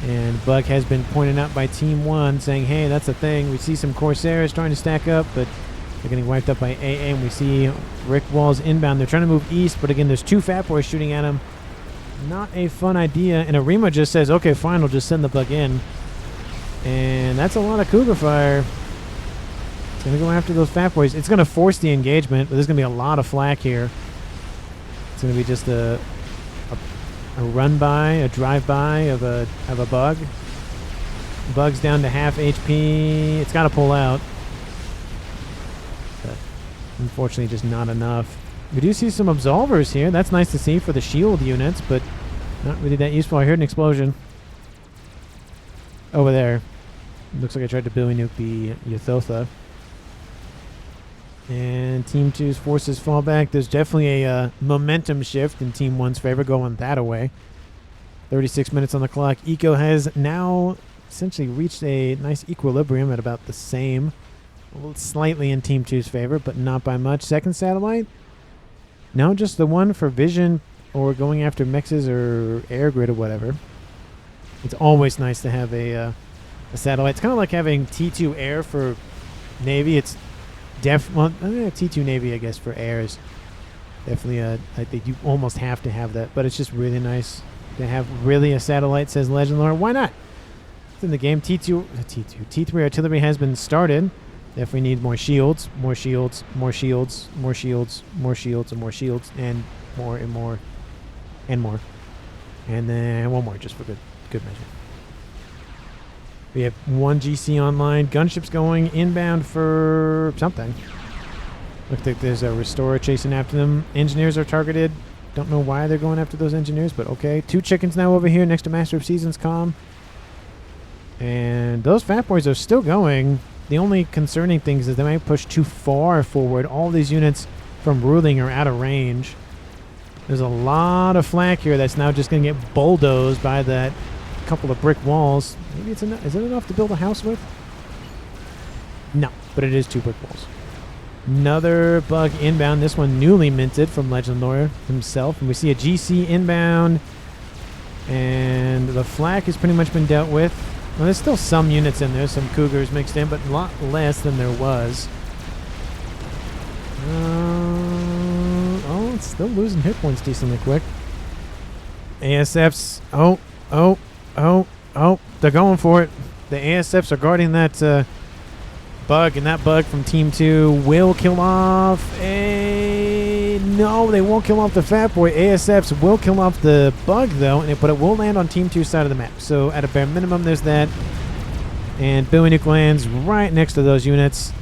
And bug has been pointed out by Team 1 saying, hey, that's a thing. We see some Corsairs trying to stack up, but they're getting wiped up by AA. And we see Rick Walls inbound. They're trying to move east, but again, there's 2 Fat Boys shooting at him. Not a fun idea. And Arima just says, okay, fine, we'll just send the bug in. And that's a lot of Cougar fire. It's going to go after those Fat Boys. It's going to force the engagement, but there's going to be a lot of flak here. It's going to be just a run-by, a drive-by of a bug. Bug's down to half HP. It's got to pull out. But unfortunately, just not enough. We do see some absolvers here. That's nice to see for the shield units, but not really that useful. I heard an explosion over there. Looks like I tried to Billy Nuke the Ythotha. And Team 2's forces fall back. There's definitely a momentum shift in Team 1's favor going that away. 36 minutes on the clock. Eco has now essentially reached a nice equilibrium at about the same. Slightly in Team 2's favor, but not by much. Second satellite. Now just the one for vision or going after mexes or air grid or whatever. It's always nice to have a satellite. It's kind of like having T2 air for Navy. It's T2 Navy, I guess, for airs. Definitely, I think you almost have to have that, but it's just really nice to have really a satellite, says Legend Lore. Why not? It's in the game. T3 artillery has been started. Definitely need more shields, more shields, more shields, more shields, more shields, and more shields, and more and more and more. And then one more just for good measure. We have 1 GC online. Gunships going inbound for something. Looks like there's a restorer chasing after them. Engineers are targeted. Don't know why they're going after those engineers, but okay. 2 chickens now over here next to Master of Seasons comm. And those Fat Boys are still going. The only concerning things is they might push too far forward. All these units from ruling are out of range. There's a lot of flak here that's now just going to get bulldozed by that couple of brick walls. Maybe it's enough. Is it enough to build a house with? No, but it is 2 brick walls. Another bug inbound. This one newly minted from Legend Lore himself. And we see a GC inbound. And the flak has pretty much been dealt with. Well, there's still some units in there, some Cougars mixed in, but a lot less than there was. Oh, it's still losing hit points decently quick. ASFs. Oh, they're going for it. The ASFs are guarding that bug, and that bug from Team 2 will kill off no, they won't kill off the Fat Boy. ASFs will kill off the bug, though, but it will land on Team 2's side of the map. So at a bare minimum, there's that. And Billy Nuke lands right next to those units.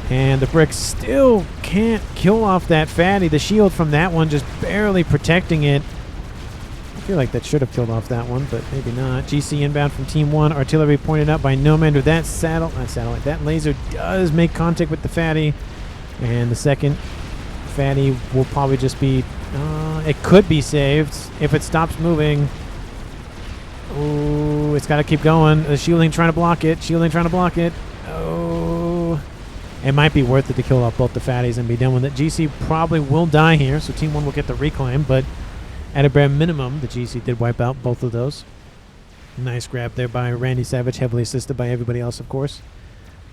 And the bricks still can't kill off that fatty. The shield from that one just barely protecting it. I feel like that should have killed off that one, but maybe not. GC inbound from Team 1. Artillery pointed up by Nomander. That that laser does make contact with the fatty. And the second fatty will probably just be... it could be saved if it stops moving. Ooh, it's got to keep going. The shielding trying to block it. Shielding trying to block it. Oh. It might be worth it to kill off both the fatties and be done with it. GC probably will die here, so Team 1 will get the reclaim, but at a bare minimum, the GC did wipe out both of those. Nice grab there by Randy Savage, heavily assisted by everybody else, of course.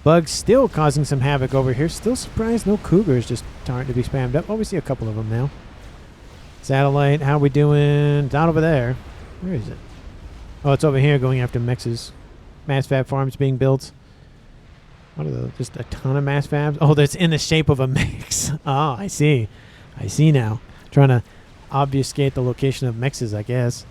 Bug still causing some havoc over here. Still surprised no Cougars just starting to be spammed up. Oh, we see a couple of them now. Satellite, how we doing? Down over there. Where is it? Oh, it's over here going after mexes. Mass fab farms being built. What are those? Just a ton of mass fabs? Oh, that's in the shape of a mix. Oh, I see. I see now. Trying to obfuscate the location of mexes, I guess.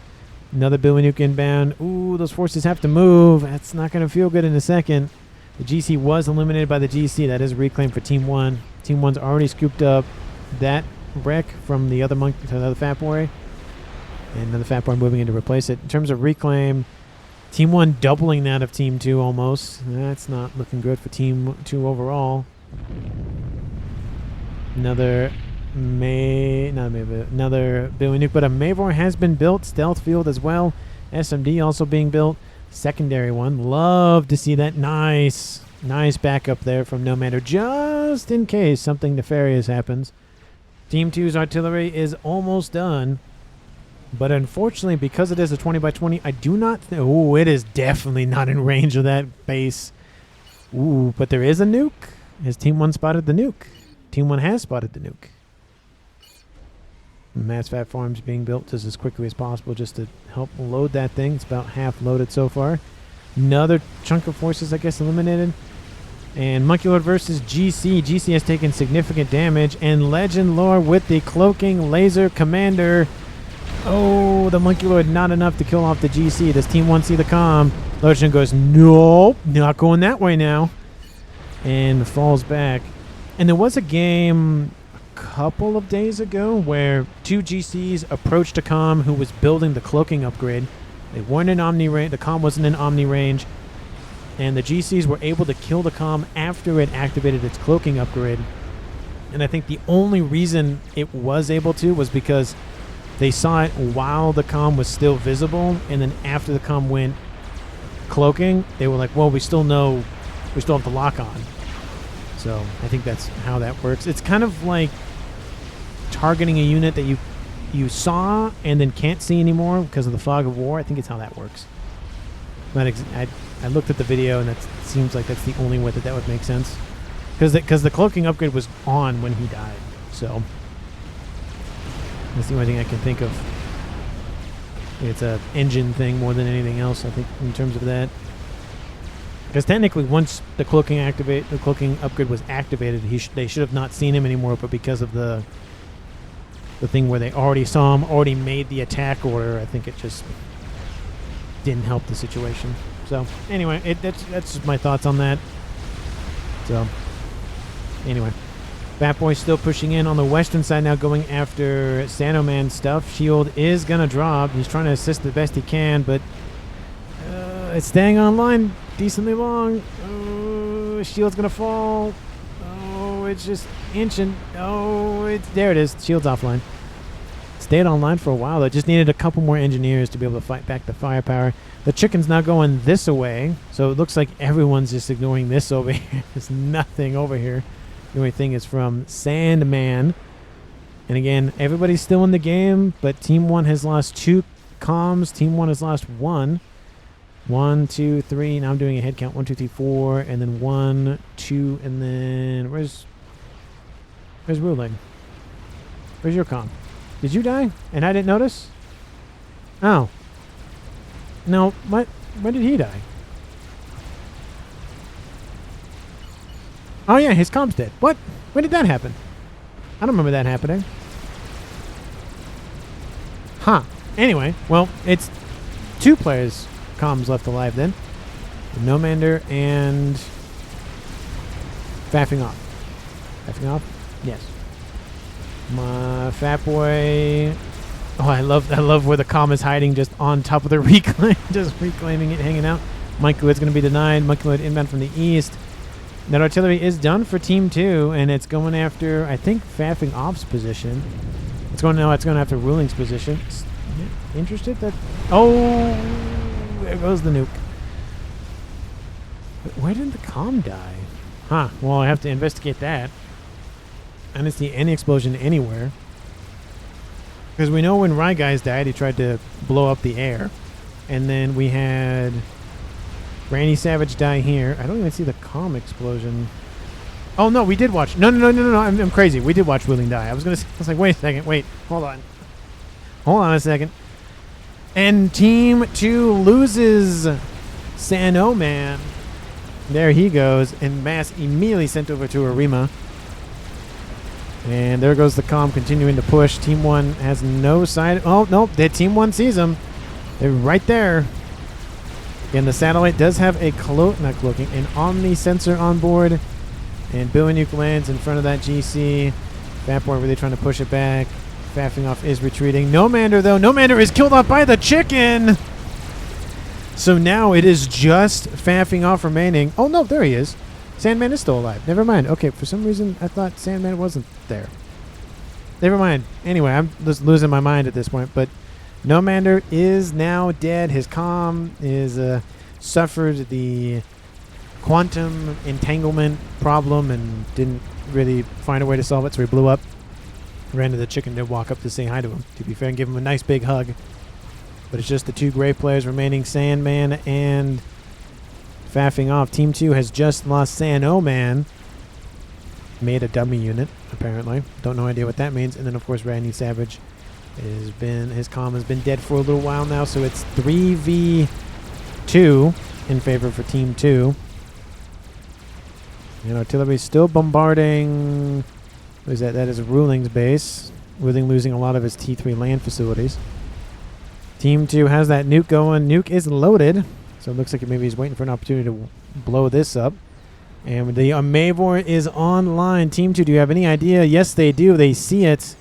Another Billy Nuke inbound. Ooh, those forces have to move. That's not going to feel good in a second. The GC was eliminated by the GC. That is a reclaim for Team 1. Team 1's already scooped up that wreck from the other monkey to another Fat Boy. And another Fat Boy moving in to replace it. In terms of reclaim, Team 1 doubling that of Team 2 almost. That's not looking good for Team 2 overall. Another Billy Nuke, but a Mavor has been built. Stealth field as well. SMD also being built. Secondary one. Love to see that. Nice backup there from No Matter, just in case something nefarious happens. Team 2's artillery is almost done, but unfortunately, because it is a 20 by 20, I do not think... Oh, it is definitely not in range of that base. Ooh, but there is a nuke. Has Team 1 spotted the nuke? Team 1 has spotted the nuke. Mass Fat Farms being built just as quickly as possible just to help load that thing. It's about half loaded so far. Another chunk of forces, I guess, eliminated. And Monkey Lord versus GC. GC has taken significant damage. And Legend Lord with the cloaking laser commander. Oh, the Monkey Lord not enough to kill off the GC. Does Team 1 see the comm? Legend goes, nope, not going that way now. And falls back. And there was a game couple of days ago where two GCs approached a comm who was building the cloaking upgrade. They weren't in omni range. The comm wasn't in omni range, and the GCs were able to kill the comm after it activated its cloaking upgrade. And I think the only reason it was able to was because they saw it while the comm was still visible, and then after the comm went cloaking, they were like, well, we still have the lock on. So I think that's how that works. It's kind of like targeting a unit that you saw and then can't see anymore because of the fog of war. I think it's how that works. But I looked at the video, and that seems like that's the only way that would make sense. Because the cloaking upgrade was on when he died. So that's the only thing I can think of. It's a engine thing more than anything else, I think, in terms of that. Because technically, once the cloaking upgrade was activated, they should have not seen him anymore. But because of the thing where they already saw him, already made the attack order, I think it just didn't help the situation. So anyway, that's just my thoughts on that. So anyway, Fat Boy still pushing in on the western side now, going after Sanoman stuff. Shield is gonna drop. He's trying to assist the best he can, but it's staying online decently long. Oh, Shield's gonna fall. Oh, it's just inching. Oh, there it is. Shield's offline. Stayed online for a while though. Just needed a couple more engineers to be able to fight back the firepower. The chicken's now going this away, so it looks like everyone's just ignoring this over here. There's nothing over here. The only thing is from Sandman. And again, everybody's still in the game, but Team 1 has lost 2 comms. Team 1 has lost 1. 1, 2, 3. Now I'm doing a head count. 1, 2, 3, 4, and then 1, 2, and then where's Ruling? Where's your comm? Did you die? And I didn't notice? Oh. No, what? When did he die? Oh yeah, his comm's dead. What? When did that happen? I don't remember that happening. Huh. Anyway, well, it's 2 players' comms left alive then. Nomander and Faffing Off. Faffing Off? Yes. My Fat Boy. Oh, I love where the comm is hiding, just on top of the reclaim, just reclaiming it, hanging out. Monkey Lord's going to be denied. Monkey Lord inbound from the east. That artillery is done for Team 2, and it's going after, I think, faffing off's position. It's going after Ruling's position. Interested that... Oh! There goes the nuke. But where did the comm die? Huh. Well, I have to investigate that. I didn't see any explosion anywhere. Because we know when Rye Guys died, he tried to blow up the air. And then we had Randy Savage die here. I don't even see the comm explosion. Oh, no, we did watch. No. I'm crazy. We did watch Ruling die. I was like, wait a second. Wait. Hold on. Hold on a second. And Team 2 loses Sano Man. There he goes. And Mass immediately sent over to Arima. And there goes the comm continuing to push. Team 1 has no side. Oh, no. Team 1 sees him. They're right there. And the satellite does have a an Omni sensor on board. And Bill and Nuke lands in front of that GC. Fatboy really trying to push it back. Faffing off is retreating. Nomander, though. Nomander is killed off by the chicken. So now it is just faffing off remaining. Oh, no. There he is. Sandman is still alive. Never mind. Okay, for some reason, I thought Sandman wasn't there. Never mind. Anyway, I'm just losing my mind at this point. But Nomander is now dead. His comm is suffered the quantum entanglement problem and didn't really find a way to solve it, so he blew up. Ran to the chicken to walk up to say hi to him, to be fair, and give him a nice big hug. But it's just the two gray players remaining, Sandman and faffing off. Team 2 has just lost Sano Man. Made a dummy unit, apparently. Don't know idea what that means. And then, of course, Randy Savage his comm has been dead for a little while now, so it's 3v2 in favor for Team 2. And artillery still bombarding. What is that? That is Ruling's base. Ruling losing a lot of his T3 land facilities. Team 2 has that nuke going. Nuke is loaded. So it looks like maybe he's waiting for an opportunity to blow this up. And the Mavor is online. Team 2, do you have any idea? Yes, they do. They see it.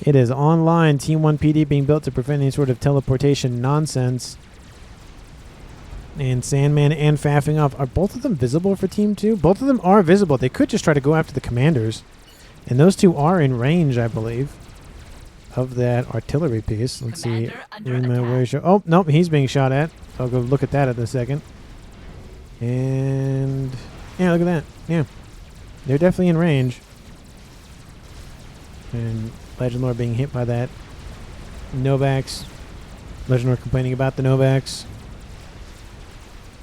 It is online. Team 1 PD being built to prevent any sort of teleportation nonsense. And Sandman and faffing off. Are both of them visible for Team 2? Both of them are visible. They could just try to go after the commanders. And those two are in range, I believe, of that artillery piece. Let's see. Oh, nope, he's being shot at. I'll go look at that in a second. And yeah, look at that. Yeah. They're definitely in range. And Legend Lord being hit by that. Novax. Legend Lord complaining about the Novax.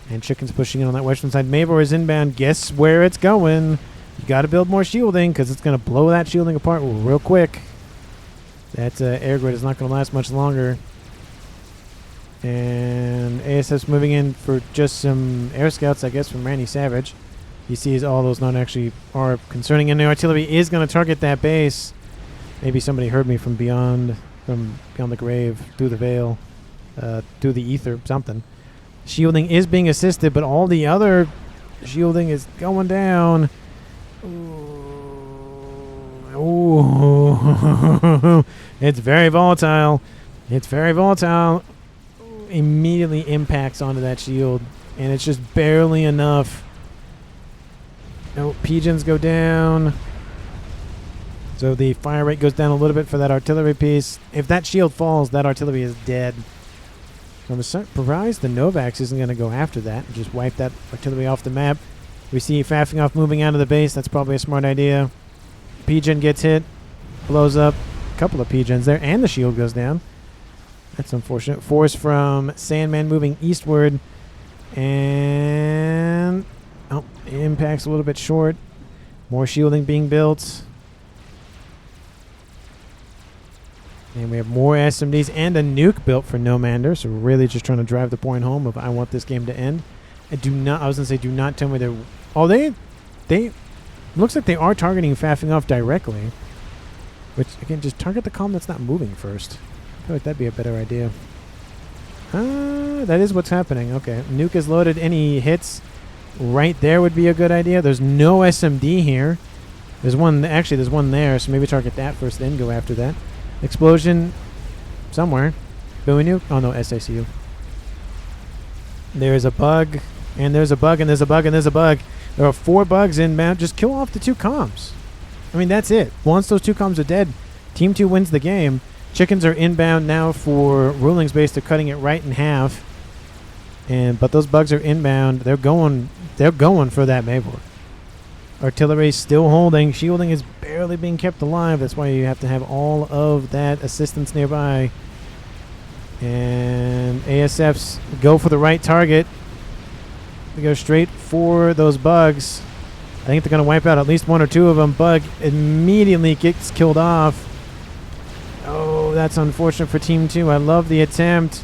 And Chicken's pushing in on that western side. Mavor is inbound. Guess where it's going. You got to build more shielding because it's going to blow that shielding apart real quick. That air grid is not going to last much longer. And ASF's moving in for just some air scouts, I guess, from Randy Savage. He sees all those not actually are concerning. And the artillery is going to target that base. Maybe somebody heard me from beyond the grave, through the veil, through the ether, something. Shielding is being assisted, but all the other shielding is going down. Ooh. It's very volatile. It's very volatile. Immediately impacts onto that shield, and it's just barely enough. Oh, pigeons go down. So the fire rate goes down a little bit for that artillery piece. If that shield falls, that artillery is dead. So I'm surprised the Novax isn't going to go after that and just wipe that artillery off the map. We see faffing off moving out of the base. That's probably a smart idea. Pigeon gets hit. Blows up. A couple of pigeons there. And the shield goes down. That's unfortunate. Force from Sandman moving eastward. And... oh, impact's a little bit short. More shielding being built. And we have more SMDs and a nuke built for Nomander. So we're really just trying to drive the point home of I want this game to end. I was going to say, do not tell me they're... oh, they looks like they are targeting faffing off directly. Which, again, just target the comm that's not moving first. I feel like that'd be a better idea. That is what's happening. Okay. Nuke is loaded. Any hits right there would be a good idea. There's no SMD here. There's one... actually, there's one there, so maybe target that first, then go after that. Explosion somewhere. Billy Nuke? Oh, no, SACU. There's a bug. And there's a bug, and there's a bug, and there's a bug. There are 4 bugs inbound. Just kill off the 2 comms. I mean, that's it. Once those 2 comms are dead, Team 2 wins the game. Chickens are inbound now for Ruling's base. They're cutting it right in half. But those bugs are inbound. They're going for that Mavor. Artillery still holding. Shielding is barely being kept alive. That's why you have to have all of that assistance nearby. And ASFs go for the right target. They go straight for those bugs. I think they're going to wipe out at least 1 or 2 of them. Bug immediately gets killed off. Oh, that's unfortunate for Team 2. I love the attempt.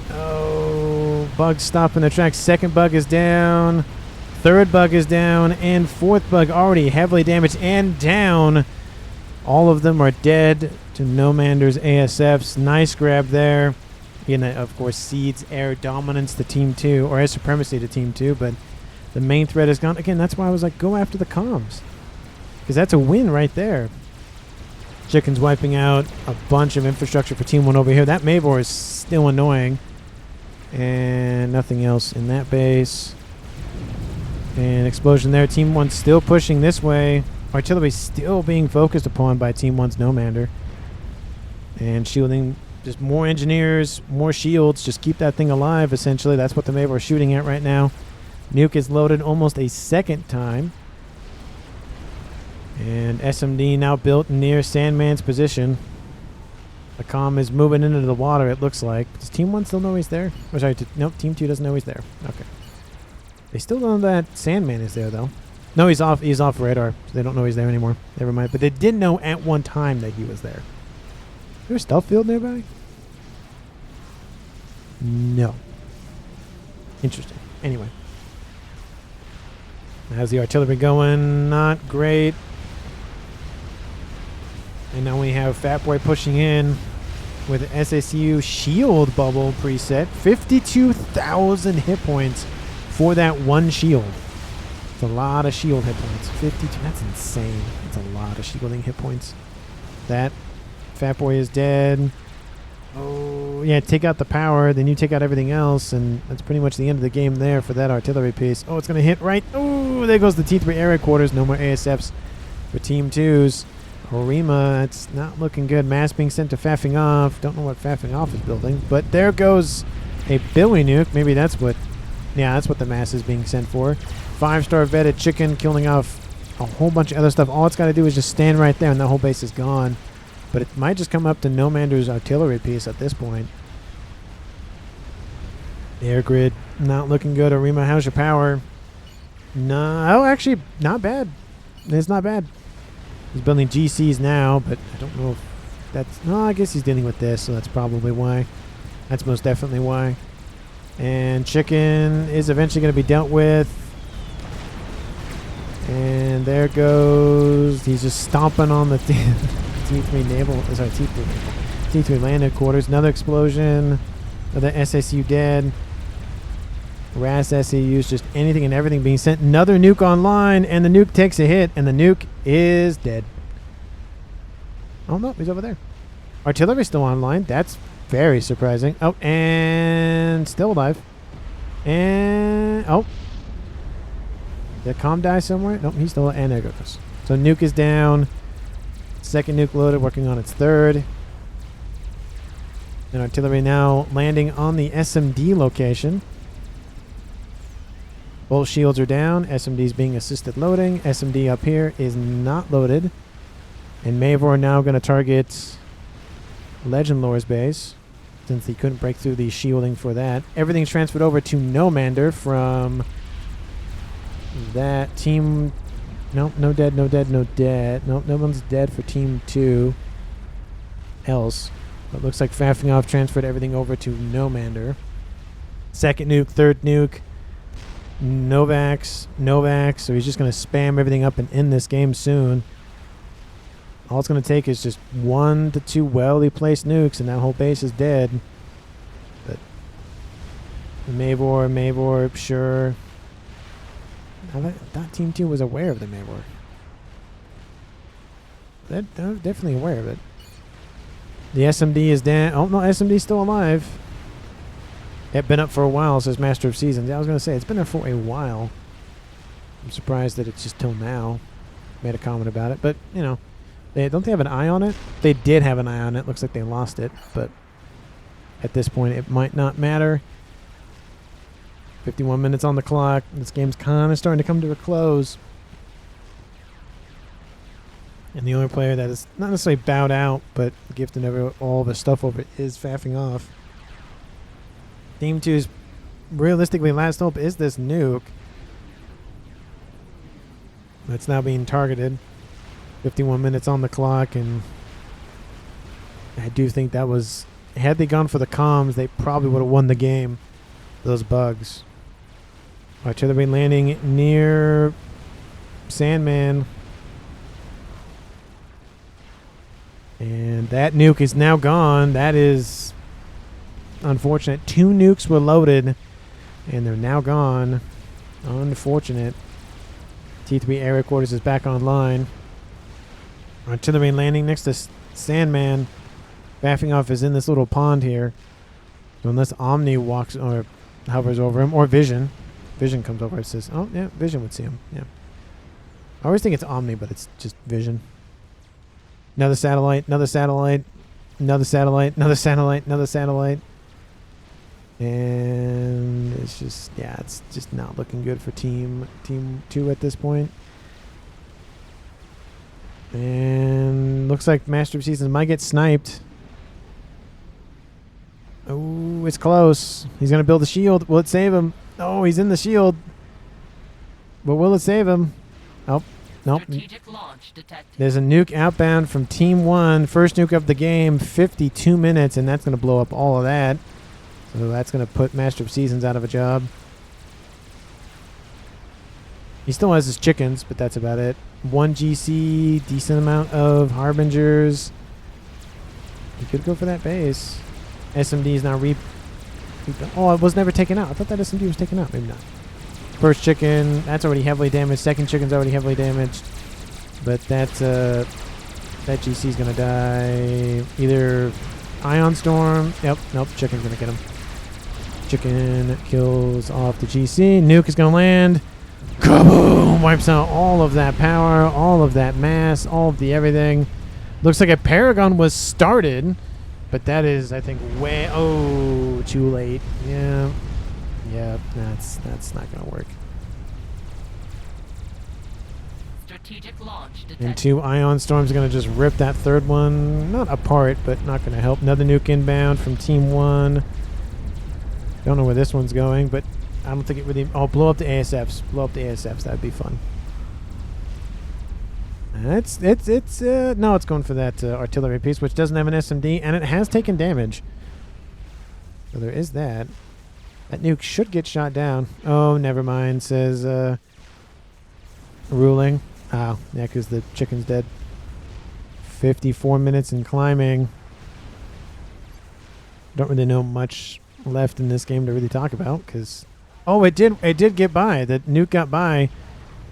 Oh, Bug stopping the tracks. Second bug is down. Third bug is down. And fourth bug already heavily damaged and down. All of them are dead to Nomander's ASFs. Nice grab there. Again, of course, cedes air dominance to Team 2, or air supremacy to Team 2, but the main threat is gone. Again, that's why I was like, go after the comms. Because that's a win right there. Chicken's wiping out a bunch of infrastructure for Team 1 over here. That Mavor is still annoying. And nothing else in that base. And explosion there. Team 1 still pushing this way. Artillery still being focused upon by Team 1's Nomander. And shielding, just more engineers, more shields. Just keep that thing alive, essentially. That's what the Mavor is shooting at right now. Nuke is loaded almost a second time. And SMD now built near Sandman's position. The comm is moving into the water, it looks like. Does Team 1 still know he's there? Or sorry, nope, Team 2 doesn't know he's there. Okay. They still don't know that Sandman is there, though. No, he's off radar. So they don't know he's there anymore. Never mind. But they did know at one time that he was there. Is there a stealth field nearby? No. Interesting. Anyway. How's the artillery going? Not great. And now we have Fat Boy pushing in with SACU shield bubble preset. 52,000 hit points for that one shield. It's a lot of shield hit points. 52. That's insane. That's a lot of shielding hit points. That Fat Boy is dead. Oh, yeah, take out the power, then you take out everything else, and that's pretty much the end of the game there for that artillery piece. Oh, it's going to hit right. Oh, there goes the T3 area quarters. No more ASFs for Team 2's. Orima, it's not looking good. Mass being sent to Faffing Off. Don't know what Faffing Off is building, but there goes a Billy Nuke. Maybe that's what, yeah, that's what the mass is being sent for. 5-star vetted Chicken killing off a whole bunch of other stuff. All it's got to do is just stand right there, and the whole base is gone. But it might just come up to Nomander's artillery piece at this point. Air grid not looking good. Orima, how's your power? No, oh, actually, not bad. It's not bad. He's building GCs now, but I don't know if that's... No, I guess he's dealing with this, so that's probably why. That's most definitely why. And Chicken is eventually going to be dealt with. And there goes... He's just stomping on the T3 naval... Sorry, T3 land headquarters. Another explosion. Another SSU dead. RAS SAUs, just anything and everything being sent. Another nuke online, and the nuke takes a hit, and the nuke is dead. Oh, no, he's over there. Artillery still online. That's very surprising. Oh, and still alive. And, oh. Did comm die somewhere? Nope, he's still, and there goes. So nuke is down. Second nuke loaded, working on its third. And artillery now landing on the SMD location. Both shields are down. SMD is being assisted loading. SMD up here is not loaded. And Mavor now going to target Legend Lore's base, since he couldn't break through the shielding for that. Everything's transferred over to Nomander from that team. Nope, no dead, no dead, no dead. Nope, no one's dead for Team 2 else. But it looks like Faffing Off transferred everything over to Nomander. Second nuke, third nuke. Novax, so he's just going to spam everything up and end this game soon. All it's going to take is just 1 to 2 well placed nukes, and that whole base is dead. But Mavor, sure. I thought Team 2 was aware of the Mavor. They're definitely aware of it. The SMD is down. Oh, no, SMD's still alive. It's been up for a while, says Master of Seasons. I was going to say, it's been there for a while. I'm surprised that it's just till now. Made a comment about it, but you know, don't they have an eye on it? They did have an eye on it. Looks like they lost it, but at this point, it might not matter. 51 minutes on the clock. This game's kind of starting to come to a close. And the only player that is not necessarily bowed out, but gifting all the stuff over is faffing off. Team 2's realistically last hope is this nuke. That's now being targeted. 51 minutes on the clock, and I do think that was... Had they gone for the comms, they probably would have won the game. Those bugs. Artillery landing near Sandman. And that nuke is now gone. That is unfortunate. 2 nukes were loaded, and they're now gone. Unfortunate. T3 area quarters is back online. Artillery landing next to Sandman. Baffing off is in this little pond here. So unless Omni walks or hovers over him, or Vision. Vision comes over and says, oh, yeah, Vision would see him. Yeah. I always think it's Omni, but it's just Vision. Another satellite, another satellite, another satellite, another satellite, another satellite. And it's just, yeah, it's just not looking good for Team 2 at this point. And looks like Master of Seasons might get sniped. Oh, it's close. He's going to build a shield. Will it save him? Oh, he's in the shield. But will it save him? Oh, nope. There's a nuke outbound from Team 1. First nuke of the game, 52 minutes, and that's going to blow up all of that. So that's going to put Master of Seasons out of a job. He still has his chickens, but that's about it. 1 GC, decent amount of Harbingers. He could go for that base. SMD is now oh, it was never taken out. I thought that SMD was taken out. Maybe not. First chicken, that's already heavily damaged. Second chicken's already heavily damaged. But that GC is going to die. Either Ion Storm. Yep, nope, chicken's going to get him. Chicken kills off the GC. Nuke is going to land. Kaboom! Wipes out all of that power, all of that mass, all of the everything. Looks like a Paragon was started, but that is, I think, way... Oh, too late. Yeah. Yeah, that's not going to work. Strategic launch detected. And 2 Ion Storms are going to just rip that third one, not apart, but not going to help. Another nuke inbound from Team 1. Don't know where this one's going, but I don't think it really... Oh, blow up the ASFs. Blow up the ASFs. That'd be fun. No, it's going for that artillery piece, which doesn't have an SMD, and it has taken damage. So there is that. That nuke should get shot down. Oh, never mind, says Ruling. Oh, yeah, because the chicken's dead. 54 minutes and climbing. Don't really know much left in this game to really talk about, because... Oh, it did get by. The nuke got by.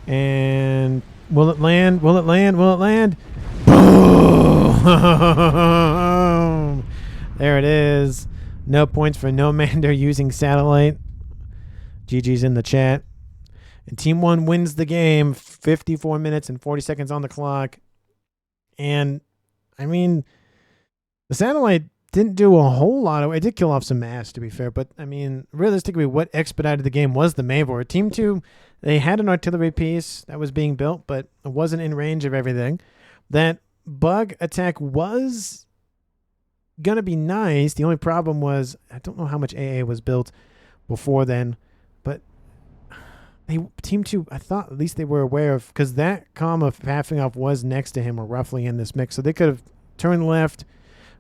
And will it land? Will it land? Will it land? Boom! There it is. No points for Nomander using satellite. GG's in the chat. And Team 1 wins the game. 54 minutes and 40 seconds on the clock. And, I mean, the satellite didn't do a whole lot of... It did kill off some mass, to be fair. But, I mean, realistically, what expedited the game was the Mavor. Team 2, they had an artillery piece that was being built, but it wasn't in range of everything. That bug attack was going to be nice. The only problem was, I don't know how much AA was built before then, but Team 2, I thought at least they were aware of... Because that comm of faffing off was next to him or roughly in this mix. So they could have turned left...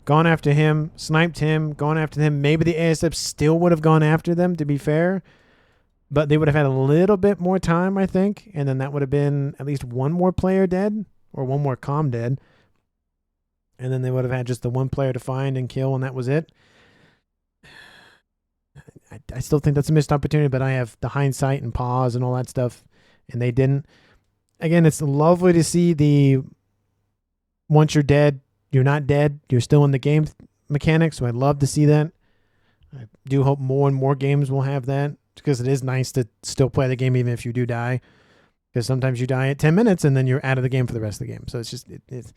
Gone after him, sniped him, gone after him. Maybe the ASF still would have gone after them, to be fair. But they would have had a little bit more time, I think. And then that would have been at least one more player dead. Or one more comm dead. And then they would have had just the one player to find and kill, and that was it. I still think that's a missed opportunity, but I have the hindsight and pause and all that stuff. And they didn't. Again, it's lovely to see the... Once you're dead... You're not dead. You're still in the game mechanics, so I'd love to see that. I do hope more and more games will have that, because it is nice to still play the game even if you do die. because sometimes you die at 10 minutes and then you're out of the game for the rest of the game. So it's just it's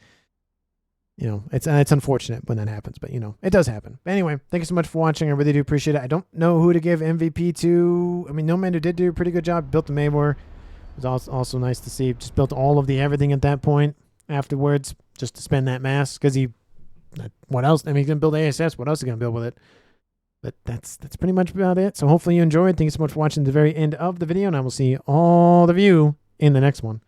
you know, it's unfortunate when that happens, but you know, it does happen. But anyway, thank you so much for watching. I really do appreciate it. I don't know who to give MVP to. I mean, No Man who did do a pretty good job, built the Maywar. It was also nice to see. Just built all of the everything at that point afterwards, just to spend that mass, because what else? I mean, he's gonna build ASS. What else is he gonna build with it? But that's pretty much about it. So hopefully you enjoyed. Thank you so much for watching the very end of the video, and I will see all of you in the next one.